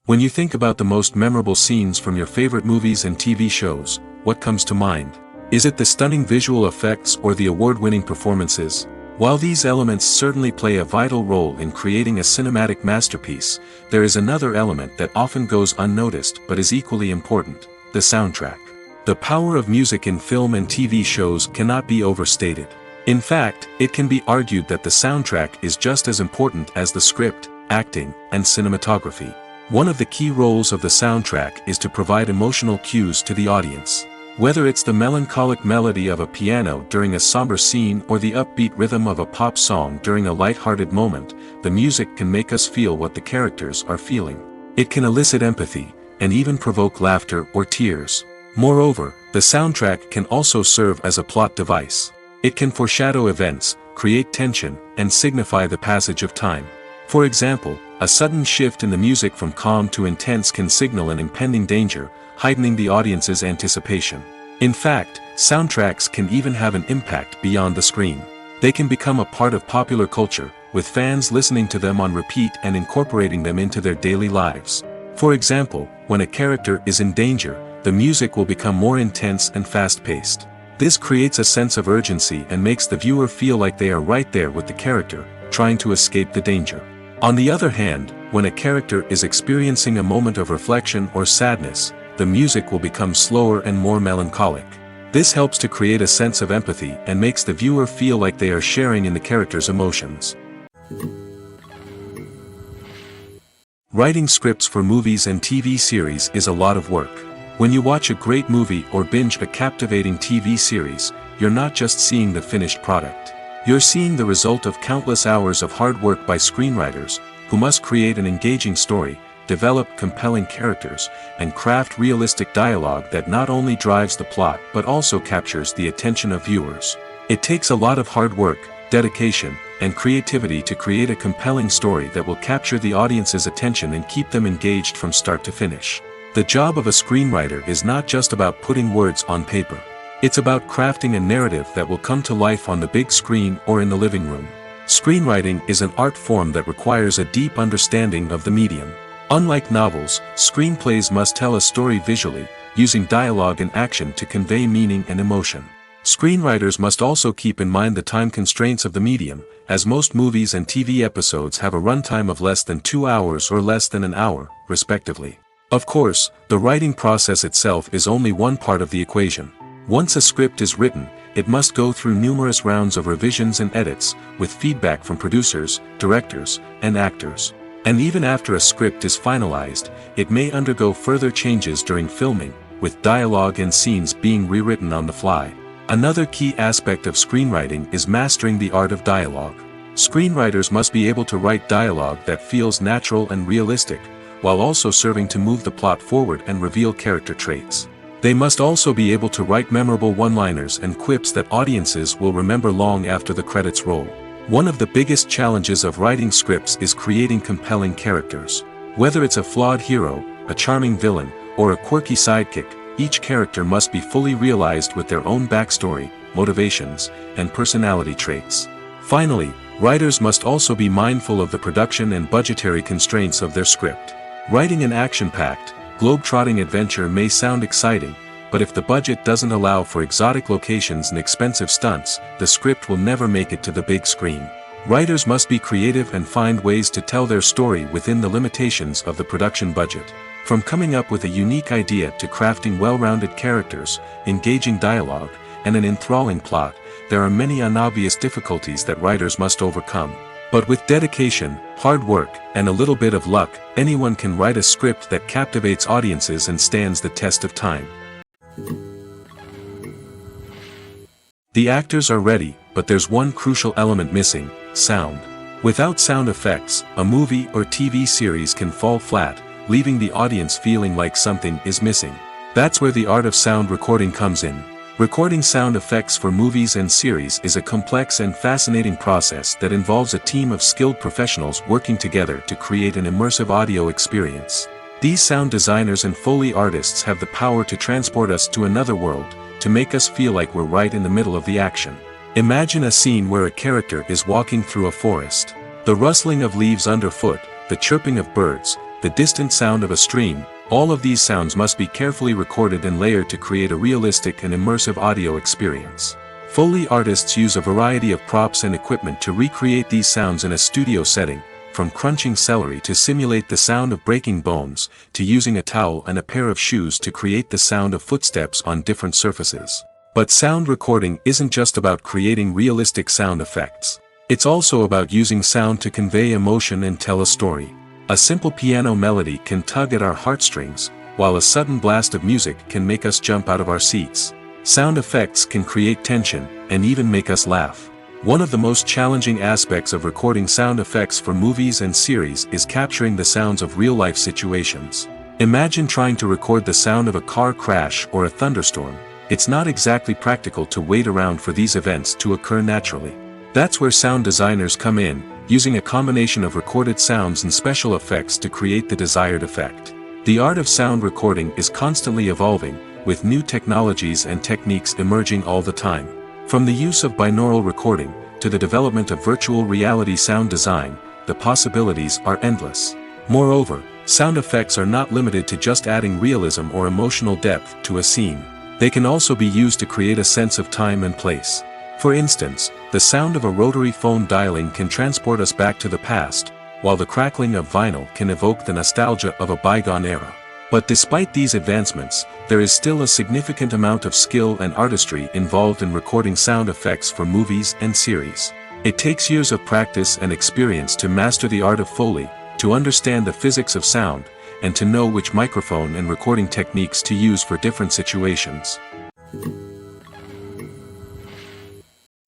When you think about the most memorable scenes from your favorite movies and TV shows, what comes to mind? Is it the stunning visual effects or the award-winning performances? While these elements certainly play a vital role in creating a cinematic masterpiece, there is another element that often goes unnoticed but is equally important: the soundtrack. The power of music in film and TV shows cannot be overstated. In fact, it can be argued that the soundtrack is just as important as the script, acting, and cinematography. One of the key roles of the soundtrack is to provide emotional cues to the audience. Whether it's the melancholic melody of a piano during a somber scene or the upbeat rhythm of a pop song during a light-hearted moment, the music can make us feel what the characters are feeling. It can elicit empathy, and even provoke laughter or tears. Moreover, the soundtrack can also serve as a plot device. It can foreshadow events, create tension, and signify the passage of time. For example, a sudden shift in the music from calm to intense can signal an impending danger, heightening the audience's anticipation. In fact, soundtracks can even have an impact beyond the screen. They can become a part of popular culture, with fans listening to them on repeat and incorporating them into their daily lives. For example, when a character is in danger, the music will become more intense and fast-paced. This creates a sense of urgency and makes the viewer feel like they are right there with the character, trying to escape the danger. On the other hand, when a character is experiencing a moment of reflection or sadness, the music will become slower and more melancholic. This helps to create a sense of empathy and makes the viewer feel like they are sharing in the character's emotions. Writing scripts for movies and TV series is a lot of work. When you watch a great movie or binge a captivating TV series, you're not just seeing the finished product. You're seeing the result of countless hours of hard work by screenwriters, who must create an engaging story, develop compelling characters, and craft realistic dialogue that not only drives the plot but also captures the attention of viewers. It takes a lot of hard work, dedication, and creativity to create a compelling story that will capture the audience's attention and keep them engaged from start to finish. The job of a screenwriter is not just about putting words on paper. It's about crafting a narrative that will come to life on the big screen or in the living room. Screenwriting is an art form that requires a deep understanding of the medium. Unlike novels, screenplays must tell a story visually, using dialogue and action to convey meaning and emotion. Screenwriters must also keep in mind the time constraints of the medium, as most movies and TV episodes have a runtime of less than 2 hours or less than an hour, respectively. Of course, the writing process itself is only one part of the equation. Once a script is written, it must go through numerous rounds of revisions and edits, with feedback from producers, directors, and actors. And even after a script is finalized, it may undergo further changes during filming, with dialogue and scenes being rewritten on the fly. Another key aspect of screenwriting is mastering the art of dialogue. Screenwriters must be able to write dialogue that feels natural and realistic, while also serving to move the plot forward and reveal character traits. They must also be able to write memorable one-liners and quips that audiences will remember long after the credits roll. One of the biggest challenges of writing scripts is creating compelling characters. Whether it's a flawed hero, a charming villain, or a quirky sidekick, each character must be fully realized with their own backstory, motivations, and personality traits. Finally, writers must also be mindful of the production and budgetary constraints of their script. Writing an action-packed, globe-trotting adventure may sound exciting, but if the budget doesn't allow for exotic locations and expensive stunts, the script will never make it to the big screen. Writers must be creative and find ways to tell their story within the limitations of the production budget. From coming up with a unique idea to crafting well-rounded characters, engaging dialogue, and an enthralling plot, there are many unobvious difficulties that writers must overcome. But with dedication, hard work, and a little bit of luck, anyone can write a script that captivates audiences and stands the test of time. The actors are ready, but there's one crucial element missing: sound. Without sound effects, a movie or TV series can fall flat, leaving the audience feeling like something is missing. That's where the art of sound recording comes in. Recording sound effects for movies and series is a complex and fascinating process that involves a team of skilled professionals working together to create an immersive audio experience. These sound designers and Foley artists have the power to transport us to another world, to make us feel like we're right in the middle of the action. Imagine a scene where a character is walking through a forest. The rustling of leaves underfoot, the chirping of birds, the distant sound of a stream, all of these sounds must be carefully recorded and layered to create a realistic and immersive audio experience. Foley artists use a variety of props and equipment to recreate these sounds in a studio setting, from crunching celery to simulate the sound of breaking bones, to using a towel and a pair of shoes to create the sound of footsteps on different surfaces. But sound recording isn't just about creating realistic sound effects. It's also about using sound to convey emotion and tell a story. A simple piano melody can tug at our heartstrings, while a sudden blast of music can make us jump out of our seats. Sound effects can create tension, and even make us laugh. One of the most challenging aspects of recording sound effects for movies and series is capturing the sounds of real-life situations. Imagine trying to record the sound of a car crash or a thunderstorm. It's not exactly practical to wait around for these events to occur naturally. That's where sound designers come in, using a combination of recorded sounds and special effects to create the desired effect. The art of sound recording is constantly evolving, with new technologies and techniques emerging all the time. From the use of binaural recording, to the development of virtual reality sound design, the possibilities are endless. Moreover, sound effects are not limited to just adding realism or emotional depth to a scene. They can also be used to create a sense of time and place. For instance, the sound of a rotary phone dialing can transport us back to the past, while the crackling of vinyl can evoke the nostalgia of a bygone era. But despite these advancements, there is still a significant amount of skill and artistry involved in recording sound effects for movies and series. It takes years of practice and experience to master the art of Foley, to understand the physics of sound, and to know which microphone and recording techniques to use for different situations.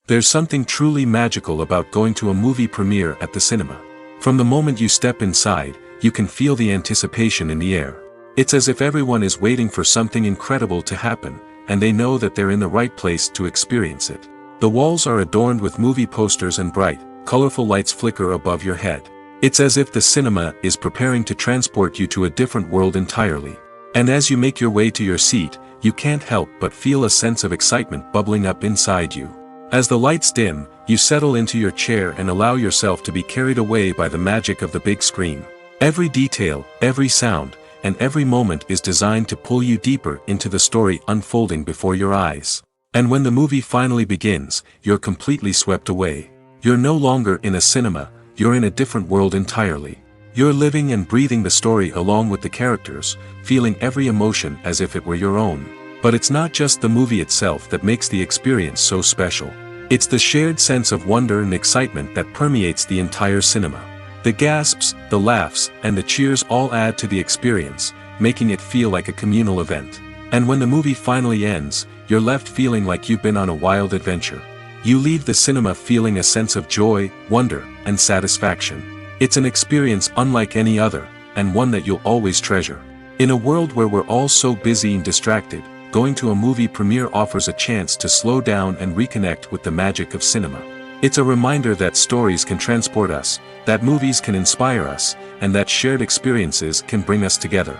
There's something truly magical about going to a movie premiere at the cinema. From the moment you step inside, you can feel the anticipation in the air. It's as if everyone is waiting for something incredible to happen, and they know that they're in the right place to experience it. The walls are adorned with movie posters and bright, colorful lights flicker above your head. It's as if the cinema is preparing to transport you to a different world entirely. And as you make your way to your seat, you can't help but feel a sense of excitement bubbling up inside you. As the lights dim, you settle into your chair and allow yourself to be carried away by the magic of the big screen. Every detail, every sound, and every moment is designed to pull you deeper into the story unfolding before your eyes. And when the movie finally begins, you're completely swept away. You're no longer in a cinema, you're in a different world entirely. You're living and breathing the story along with the characters, feeling every emotion as if it were your own. But it's not just the movie itself that makes the experience so special. It's the shared sense of wonder and excitement that permeates the entire cinema. The gasps, the laughs, and the cheers all add to the experience, making it feel like a communal event. And when the movie finally ends, you're left feeling like you've been on a wild adventure. You leave the cinema feeling a sense of joy, wonder, and satisfaction. It's an experience unlike any other, and one that you'll always treasure. In a world where we're all so busy and distracted, going to a movie premiere offers a chance to slow down and reconnect with the magic of cinema. It's a reminder that stories can transport us, that movies can inspire us, and that shared experiences can bring us together.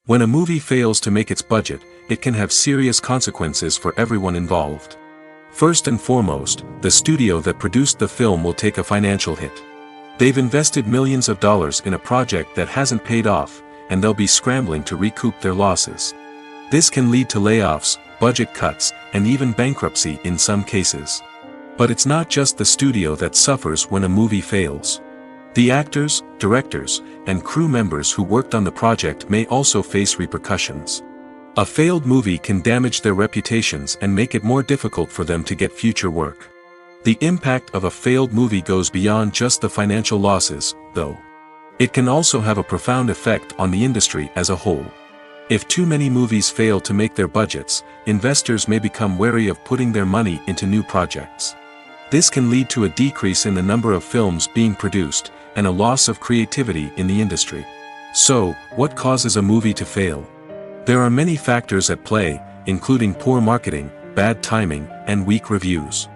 When a movie fails to make its budget, it can have serious consequences for everyone involved. First and foremost, the studio that produced the film will take a financial hit. They've invested millions of dollars in a project that hasn't paid off, and they'll be scrambling to recoup their losses. This can lead to layoffs, budget cuts, and even bankruptcy in some cases. But it's not just the studio that suffers when a movie fails. The actors, directors, and crew members who worked on the project may also face repercussions. A failed movie can damage their reputations and make it more difficult for them to get future work. The impact of a failed movie goes beyond just the financial losses, though. It can also have a profound effect on the industry as a whole. If too many movies fail to make their budgets, investors may become wary of putting their money into new projects. This can lead to a decrease in the number of films being produced, and a loss of creativity in the industry. So, what causes a movie to fail? There are many factors at play, including poor marketing, bad timing, and weak reviews.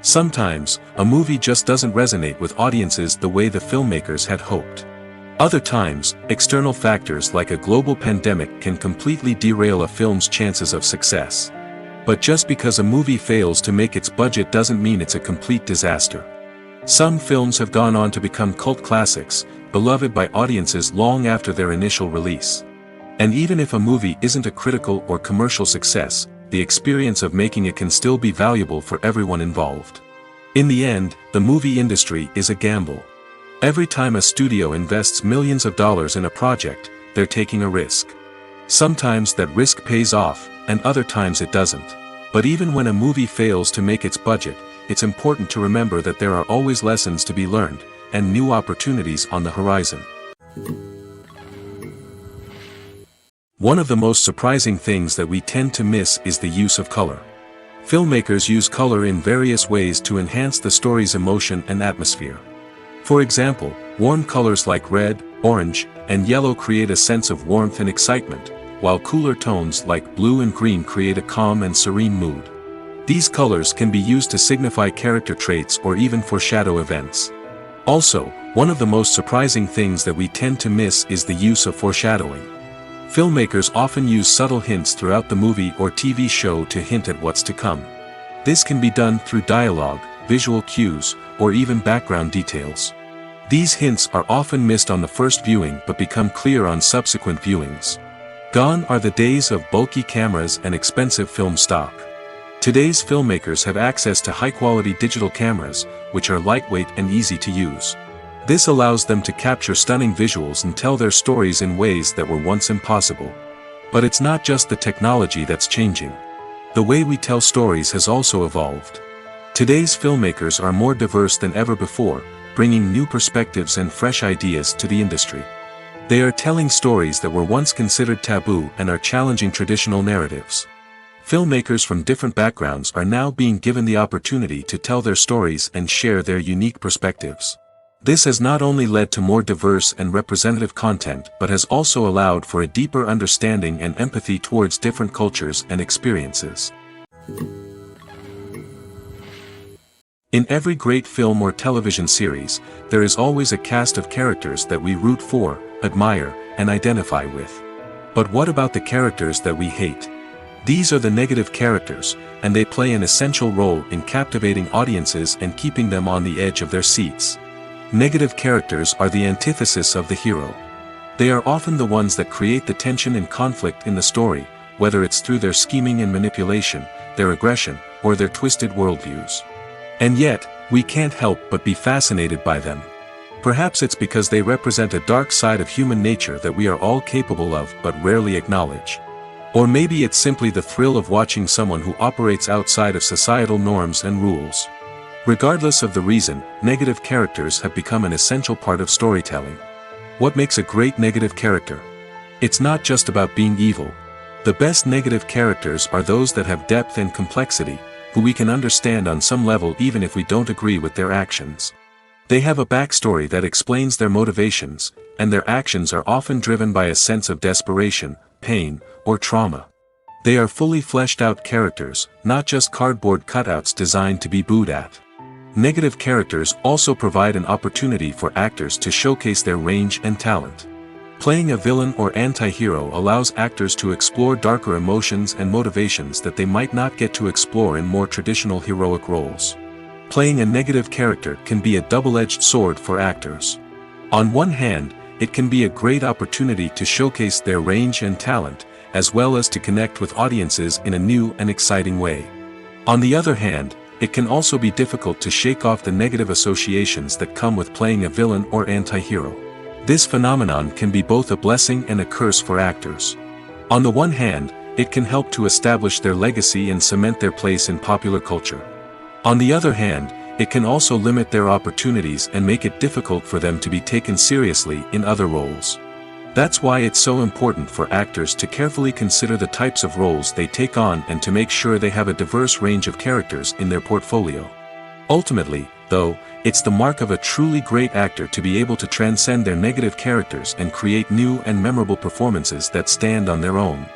Sometimes, a movie just doesn't resonate with audiences the way the filmmakers had hoped. Other times, external factors like a global pandemic can completely derail a film's chances of success. But just because a movie fails to make its budget doesn't mean it's a complete disaster. Some films have gone on to become cult classics, beloved by audiences long after their initial release. And even if a movie isn't a critical or commercial success, the experience of making it can still be valuable for everyone involved. In the end, the movie industry is a gamble. Every time a studio invests millions of dollars in a project, they're taking a risk. Sometimes that risk pays off, and other times it doesn't. But even when a movie fails to make its budget, it's important to remember that there are always lessons to be learned, and new opportunities on the horizon. One of the most surprising things that we tend to miss is the use of color. Filmmakers use color in various ways to enhance the story's emotion and atmosphere. For example, warm colors like red, orange, and yellow create a sense of warmth and excitement, while cooler tones like blue and green create a calm and serene mood. These colors can be used to signify character traits or even foreshadow events. Also, one of the most surprising things that we tend to miss is the use of foreshadowing. Filmmakers often use subtle hints throughout the movie or TV show to hint at what's to come. This can be done through dialogue, visual cues, or even background details. These hints are often missed on the first viewing but become clear on subsequent viewings. Gone are the days of bulky cameras and expensive film stock. Today's filmmakers have access to high-quality digital cameras, which are lightweight and easy to use. This allows them to capture stunning visuals and tell their stories in ways that were once impossible. But it's not just the technology that's changing. The way we tell stories has also evolved. Today's filmmakers are more diverse than ever before, bringing new perspectives and fresh ideas to the industry. They are telling stories that were once considered taboo and are challenging traditional narratives. Filmmakers from different backgrounds are now being given the opportunity to tell their stories and share their unique perspectives. This has not only led to more diverse and representative content but has also allowed for a deeper understanding and empathy towards different cultures and experiences. In every great film or television series, there is always a cast of characters that we root for, admire, and identify with. But what about the characters that we hate? These are the negative characters, and they play an essential role in captivating audiences and keeping them on the edge of their seats. Negative characters are the antithesis of the hero. They are often the ones that create the tension and conflict in the story, whether it's through their scheming and manipulation, their aggression, or their twisted worldviews. And yet, we can't help but be fascinated by them. Perhaps it's because they represent a dark side of human nature that we are all capable of but rarely acknowledge. Or maybe it's simply the thrill of watching someone who operates outside of societal norms and rules. Regardless of the reason, negative characters have become an essential part of storytelling. What makes a great negative character? It's not just about being evil. The best negative characters are those that have depth and complexity, who we can understand on some level even if we don't agree with their actions. They have a backstory that explains their motivations, and their actions are often driven by a sense of desperation, pain, or trauma. They are fully fleshed out characters, not just cardboard cutouts designed to be booed at. Negative characters also provide an opportunity for actors to showcase their range and talent. Playing a villain or anti-hero allows actors to explore darker emotions and motivations that they might not get to explore in more traditional heroic roles. Playing a negative character can be a double-edged sword for actors. On one hand, it can be a great opportunity to showcase their range and talent, as well as to connect with audiences in a new and exciting way. On the other hand, it can also be difficult to shake off the negative associations that come with playing a villain or anti-hero. This phenomenon can be both a blessing and a curse for actors. On the one hand, it can help to establish their legacy and cement their place in popular culture. On the other hand, it can also limit their opportunities and make it difficult for them to be taken seriously in other roles. That's why it's so important for actors to carefully consider the types of roles they take on and to make sure they have a diverse range of characters in their portfolio. Ultimately, though, it's the mark of a truly great actor to be able to transcend their negative characters and create new and memorable performances that stand on their own.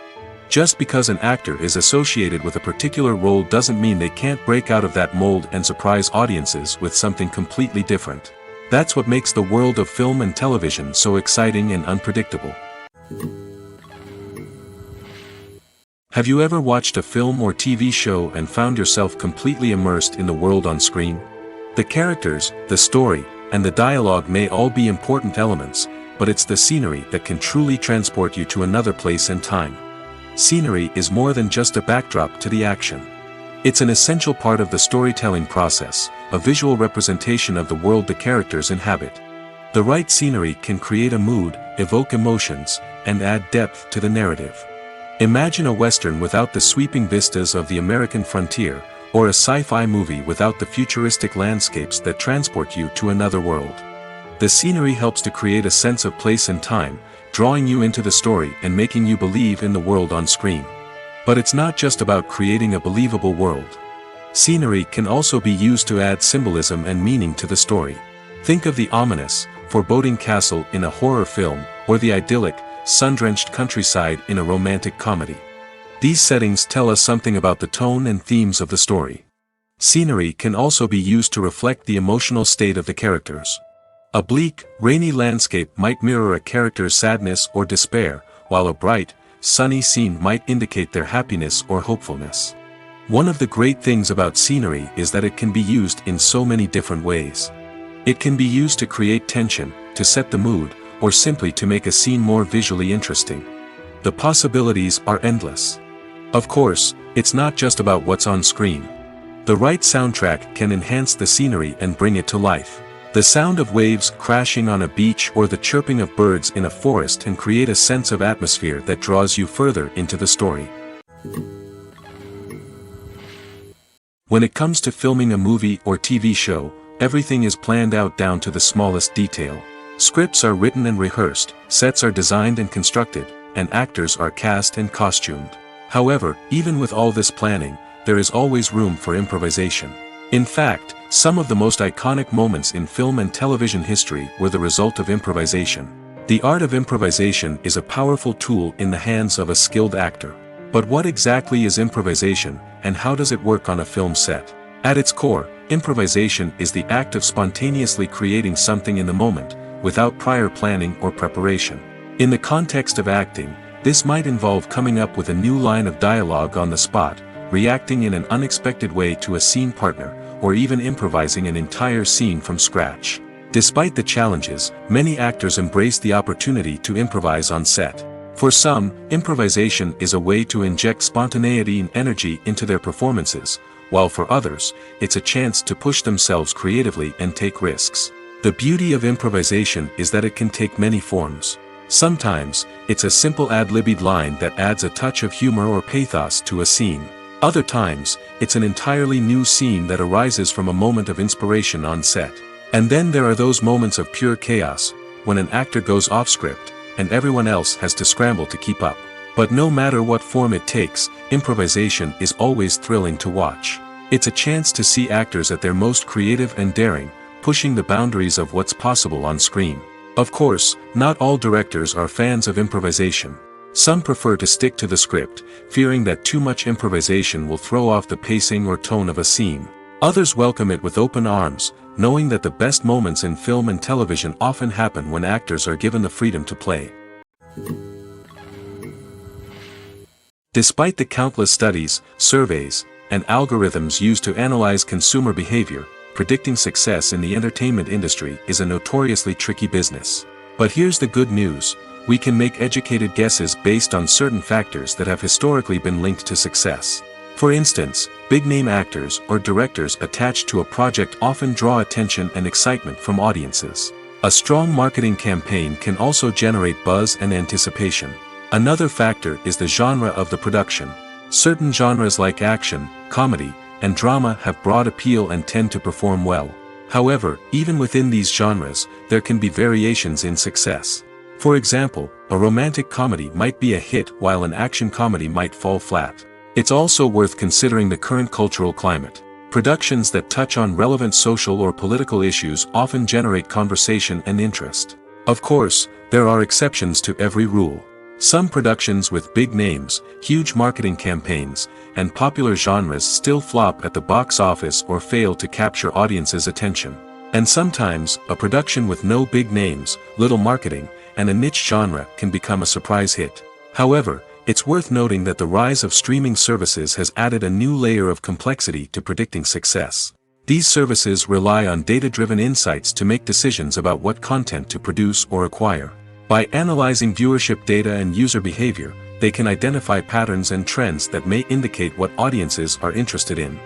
Just because an actor is associated with a particular role doesn't mean they can't break out of that mold and surprise audiences with something completely different. That's what makes the world of film and television so exciting and unpredictable. Have you ever watched a film or TV show and found yourself completely immersed in the world on screen? The characters, the story, and the dialogue may all be important elements, but it's the scenery that can truly transport you to another place and time. Scenery is more than just a backdrop to the action. It's an essential part of the storytelling process, a visual representation of the world the characters inhabit. The right scenery can create a mood, evoke emotions, and add depth to the narrative. Imagine a Western without the sweeping vistas of the American frontier, or a sci-fi movie without the futuristic landscapes that transport you to another world. The scenery helps to create a sense of place and time, drawing you into the story and making you believe in the world on screen. But it's not just about creating a believable world. Scenery can also be used to add symbolism and meaning to the story. Think of the ominous, foreboding castle in a horror film, or the idyllic, sun-drenched countryside in a romantic comedy. These settings tell us something about the tone and themes of the story. Scenery can also be used to reflect the emotional state of the characters. A bleak, rainy landscape might mirror a character's sadness or despair, while a bright, sunny scene might indicate their happiness or hopefulness. One of the great things about scenery is that it can be used in so many different ways. It can be used to create tension, to set the mood, or simply to make a scene more visually interesting. The possibilities are endless. Of course, It's not just about what's on screen. The right soundtrack can enhance the scenery and bring it to life. The sound of waves crashing on a beach or the chirping of birds in a forest can create a sense of atmosphere that draws you further into the story. When it comes to filming a movie or TV show, everything is planned out down to the smallest detail. Scripts are written and rehearsed, sets are designed and constructed, and actors are cast and costumed. However, even with all this planning, there is always room for improvisation. In fact, some of the most iconic moments in film and television history were the result of improvisation. The art of improvisation is a powerful tool in the hands of a skilled actor. But what exactly is improvisation, and how does it work on a film set? At its core, improvisation is the act of spontaneously creating something in the moment, without prior planning or preparation. In the context of acting, this might involve coming up with a new line of dialogue on the spot, reacting in an unexpected way to a scene partner, or even improvising an entire scene from scratch. Despite the challenges, many actors embrace the opportunity to improvise on set. For some, improvisation is a way to inject spontaneity and energy into their performances, while for others, it's a chance to push themselves creatively and take risks. The beauty of improvisation is that it can take many forms. Sometimes, it's a simple ad-libbed line that adds a touch of humor or pathos to a scene. Other times, it's an entirely new scene that arises from a moment of inspiration on set. And then there are those moments of pure chaos, when an actor goes off script, and everyone else has to scramble to keep up. But no matter what form it takes, improvisation is always thrilling to watch. It's a chance to see actors at their most creative and daring, pushing the boundaries of what's possible on screen. Of course, not all directors are fans of improvisation. Some prefer to stick to the script, fearing that too much improvisation will throw off the pacing or tone of a scene. Others welcome it with open arms, knowing that the best moments in film and television often happen when actors are given the freedom to play. Despite the countless studies, surveys, and algorithms used to analyze consumer behavior, predicting success in the entertainment industry is a notoriously tricky business. But here's the good news: we can make educated guesses based on certain factors that have historically been linked to success. For instance, big-name actors or directors attached to a project often draw attention and excitement from audiences. A strong marketing campaign can also generate buzz and anticipation. Another factor is the genre of the production. Certain genres like action, comedy, and drama have broad appeal and tend to perform well. However, even within these genres, there can be variations in success. For example, a romantic comedy might be a hit while an action comedy might fall flat. It's also worth considering the current cultural climate. Productions that touch on relevant social or political issues often generate conversation and interest. Of course, there are exceptions to every rule. Some productions with big names, huge marketing campaigns, and popular genres still flop at the box office or fail to capture audiences' attention. And sometimes, a production with no big names, little marketing, and a niche genre can become a surprise hit. However, it's worth noting that the rise of streaming services has added a new layer of complexity to predicting success. These services rely on data-driven insights to make decisions about what content to produce or acquire. By analyzing viewership data and user behavior, they can identify patterns and trends that may indicate what audiences are interested in.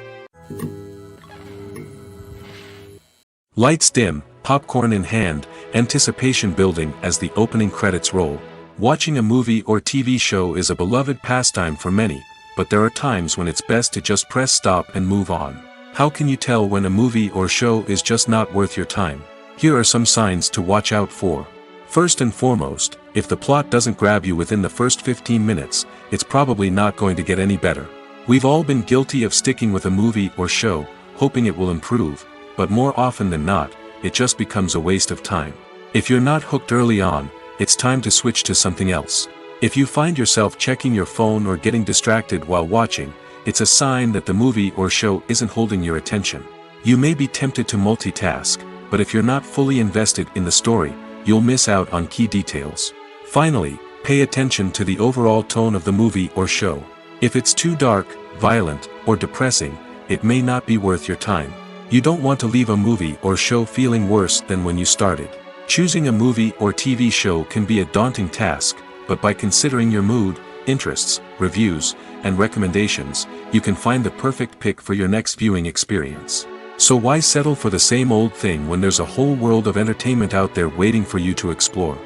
Lights dim, popcorn in hand, anticipation building as the opening credits roll. Watching a movie or TV show is a beloved pastime for many, but there are times when it's best to just press stop and move on. How can you tell when a movie or show is just not worth your time? Here are some signs to watch out for. First and foremost, if the plot doesn't grab you within the first 15 minutes, it's probably not going to get any better. We've all been guilty of sticking with a movie or show, hoping it will improve, but more often than not, it just becomes a waste of time. If you're not hooked early on, it's time to switch to something else. If you find yourself checking your phone or getting distracted while watching, it's a sign that the movie or show isn't holding your attention. You may be tempted to multitask, but if you're not fully invested in the story, you'll miss out on key details. Finally, pay attention to the overall tone of the movie or show. If it's too dark, violent, or depressing, it may not be worth your time. You don't want to leave a movie or show feeling worse than when you started. Choosing a movie or TV show can be a daunting task, but by considering your mood, interests, reviews, and recommendations, you can find the perfect pick for your next viewing experience. So why settle for the same old thing when there's a whole world of entertainment out there waiting for you to explore?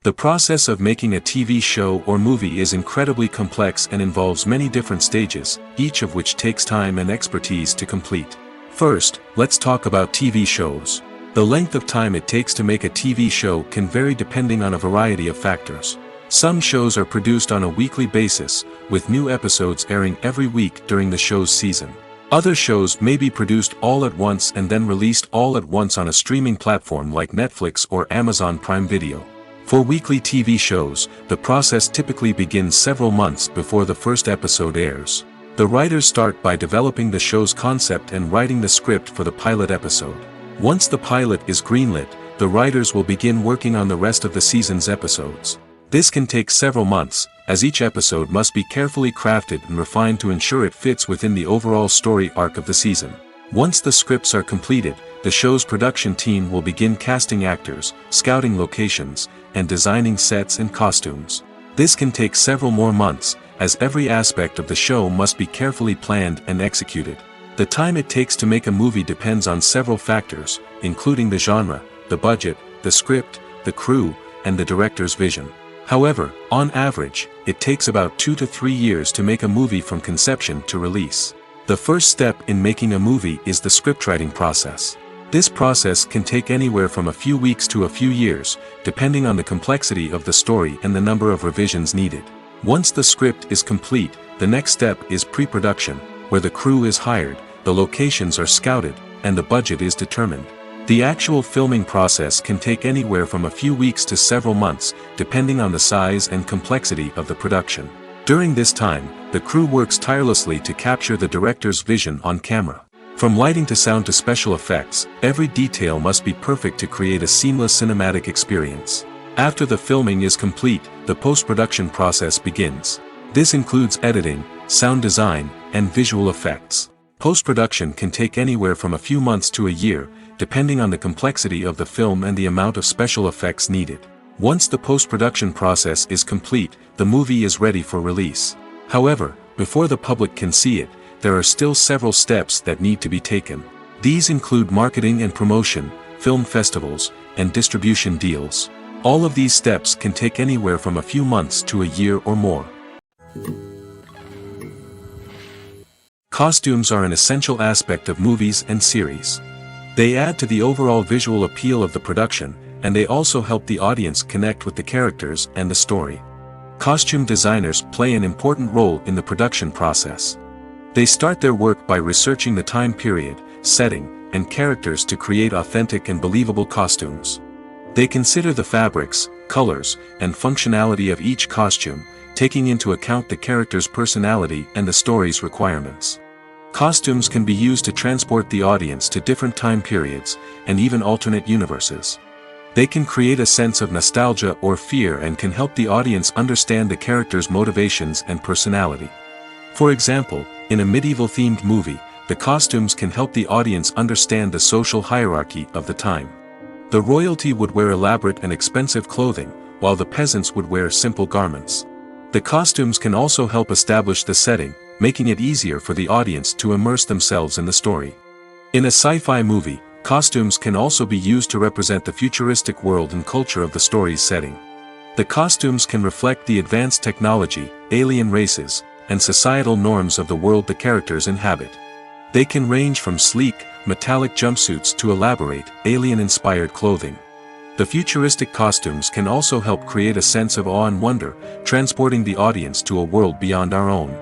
The process of making a TV show or movie is incredibly complex and involves many different stages, each of which takes time and expertise to complete. First, let's talk about TV shows. The length of time it takes to make a TV show can vary depending on a variety of factors. Some shows are produced on a weekly basis, with new episodes airing every week during the show's season. Other shows may be produced all at once and then released all at once on a streaming platform like Netflix or Amazon Prime Video. For weekly TV shows, the process typically begins several months before the first episode airs. The writers start by developing the show's concept and writing the script for the pilot episode. Once the pilot is greenlit, the writers will begin working on the rest of the season's episodes. This can take several months, as each episode must be carefully crafted and refined to ensure it fits within the overall story arc of the season. Once the scripts are completed, the show's production team will begin casting actors, scouting locations, and designing sets and costumes. This can take several more months, as every aspect of the show must be carefully planned and executed. The time it takes to make a movie depends on several factors, including the genre, the budget, the script, the crew, and the director's vision. However, on average, it takes about 2 to 3 years to make a movie from conception to release. The first step in making a movie is the scriptwriting process. This process can take anywhere from a few weeks to a few years, depending on the complexity of the story and the number of revisions needed. Once the script is complete, the next step is pre-production, where the crew is hired, the locations are scouted, and the budget is determined. The actual filming process can take anywhere from a few weeks to several months, depending on the size and complexity of the production. During this time, the crew works tirelessly to capture the director's vision on camera. From lighting to sound to special effects, every detail must be perfect to create a seamless cinematic experience. After the filming is complete, the post-production process begins. This includes editing, sound design, and visual effects. Post-production can take anywhere from a few months to a year, depending on the complexity of the film and the amount of special effects needed. Once the post-production process is complete, the movie is ready for release. However, before the public can see it, there are still several steps that need to be taken. These include marketing and promotion, film festivals, and distribution deals. All of these steps can take anywhere from a few months to a year or more. Costumes are an essential aspect of movies and series. They add to the overall visual appeal of the production, and they also help the audience connect with the characters and the story. Costume designers play an important role in the production process. They start their work by researching the time period, setting, and characters to create authentic and believable costumes. They consider the fabrics, colors, and functionality of each costume, taking into account the character's personality and the story's requirements. Costumes can be used to transport the audience to different time periods, and even alternate universes. They can create a sense of nostalgia or fear and can help the audience understand the character's motivations and personality. For example, in a medieval-themed movie, the costumes can help the audience understand the social hierarchy of the time. The royalty would wear elaborate and expensive clothing, while the peasants would wear simple garments. The costumes can also help establish the setting, making it easier for the audience to immerse themselves in the story. In a sci-fi movie, costumes can also be used to represent the futuristic world and culture of the story's setting. The costumes can reflect the advanced technology, alien races, and societal norms of the world the characters inhabit. They can range from sleek, metallic jumpsuits to elaborate, alien-inspired clothing. The futuristic costumes can also help create a sense of awe and wonder, transporting the audience to a world beyond our own.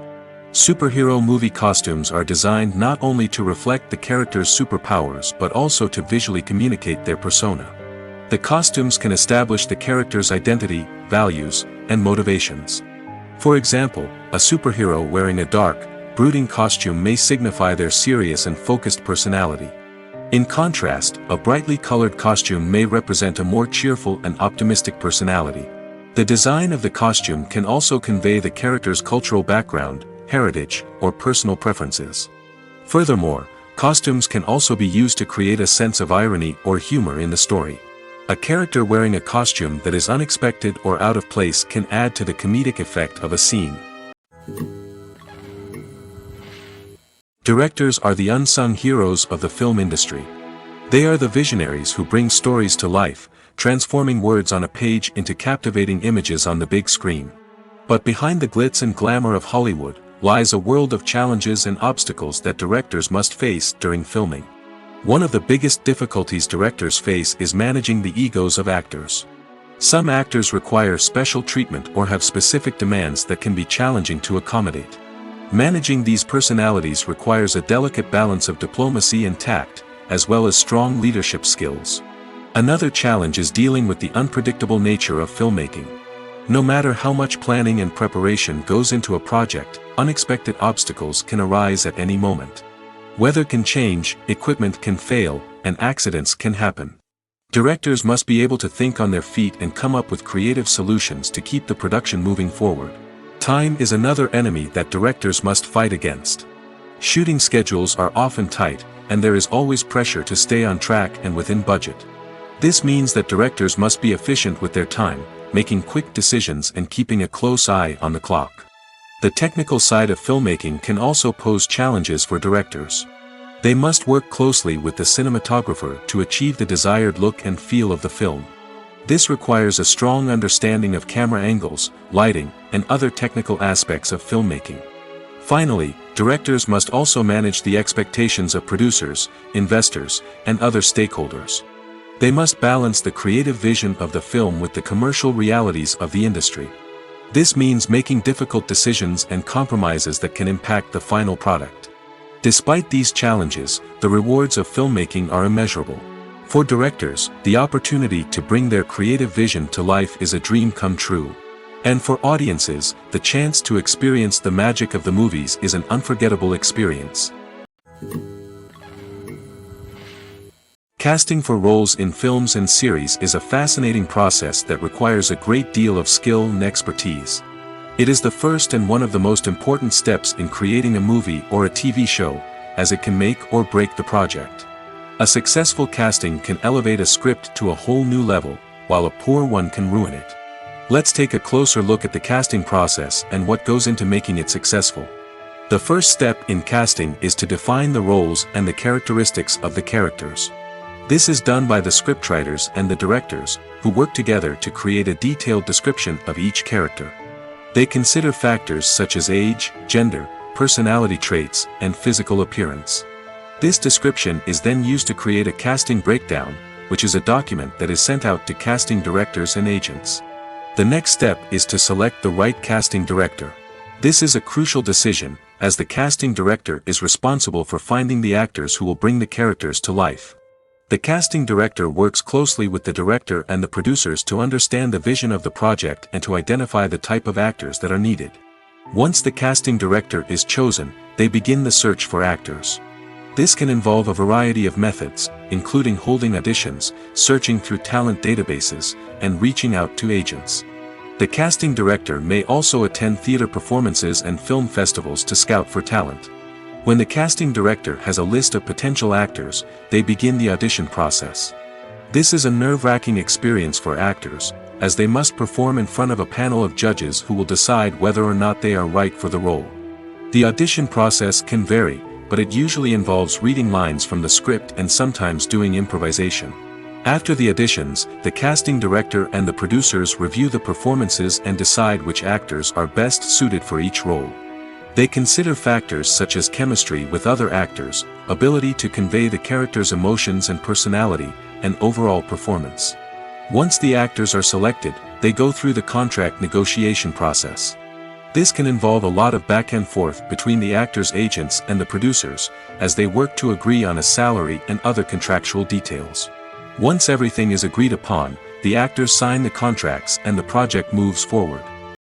Superhero movie costumes are designed not only to reflect the character's superpowers but also to visually communicate their persona. The costumes can establish the character's identity, values, and motivations. For example, a superhero wearing a dark, brooding costume may signify their serious and focused personality. In contrast, a brightly colored costume may represent a more cheerful and optimistic personality. The design of the costume can also convey the character's cultural background, heritage, or personal preferences. Furthermore, costumes can also be used to create a sense of irony or humor in the story. A character wearing a costume that is unexpected or out of place can add to the comedic effect of a scene. Directors are the unsung heroes of the film industry. They are the visionaries who bring stories to life, transforming words on a page into captivating images on the big screen. But behind the glitz and glamour of Hollywood lies a world of challenges and obstacles that directors must face during filming. One of the biggest difficulties directors face is managing the egos of actors. Some actors require special treatment or have specific demands that can be challenging to accommodate. Managing these personalities requires a delicate balance of diplomacy and tact, as well as strong leadership skills. Another challenge is dealing with the unpredictable nature of filmmaking. No matter how much planning and preparation goes into a project, unexpected obstacles can arise at any moment. Weather can change, equipment can fail, and accidents can happen. Directors must be able to think on their feet and come up with creative solutions to keep the production moving forward. Time is another enemy that directors must fight against. Shooting schedules are often tight, and there is always pressure to stay on track and within budget. This means that directors must be efficient with their time, making quick decisions and keeping a close eye on the clock. The technical side of filmmaking can also pose challenges for directors. They must work closely with the cinematographer to achieve the desired look and feel of the film. This requires a strong understanding of camera angles, lighting, and other technical aspects of filmmaking. Finally, directors must also manage the expectations of producers, investors, and other stakeholders. They must balance the creative vision of the film with the commercial realities of the industry. This means making difficult decisions and compromises that can impact the final product. Despite these challenges, the rewards of filmmaking are immeasurable. For directors, the opportunity to bring their creative vision to life is a dream come true. And for audiences, the chance to experience the magic of the movies is an unforgettable experience. Casting for roles in films and series is a fascinating process that requires a great deal of skill and expertise. It is the first and one of the most important steps in creating a movie or a TV show, as it can make or break the project. A successful casting can elevate a script to a whole new level, while a poor one can ruin it. Let's take a closer look at the casting process and what goes into making it successful. The first step in casting is to define the roles and the characteristics of the characters. This is done by the scriptwriters and the directors, who work together to create a detailed description of each character. They consider factors such as age, gender, personality traits, and physical appearance. This description is then used to create a casting breakdown, which is a document that is sent out to casting directors and agents. The next step is to select the right casting director. This is a crucial decision, as the casting director is responsible for finding the actors who will bring the characters to life. The casting director works closely with the director and the producers to understand the vision of the project and to identify the type of actors that are needed. Once the casting director is chosen, they begin the search for actors. This can involve a variety of methods, including holding auditions, searching through talent databases, and reaching out to agents. The casting director may also attend theater performances and film festivals to scout for talent. When the casting director has a list of potential actors, they begin the audition process. This is a nerve-wracking experience for actors, as they must perform in front of a panel of judges who will decide whether or not they are right for the role. The audition process can vary, but it usually involves reading lines from the script and sometimes doing improvisation. After the auditions, the casting director and the producers review the performances and decide which actors are best suited for each role. They consider factors such as chemistry with other actors, ability to convey the character's emotions and personality, and overall performance. Once the actors are selected, they go through the contract negotiation process. This can involve a lot of back and forth between the actors' agents and the producers, as they work to agree on a salary and other contractual details. Once everything is agreed upon, the actors sign the contracts and the project moves forward.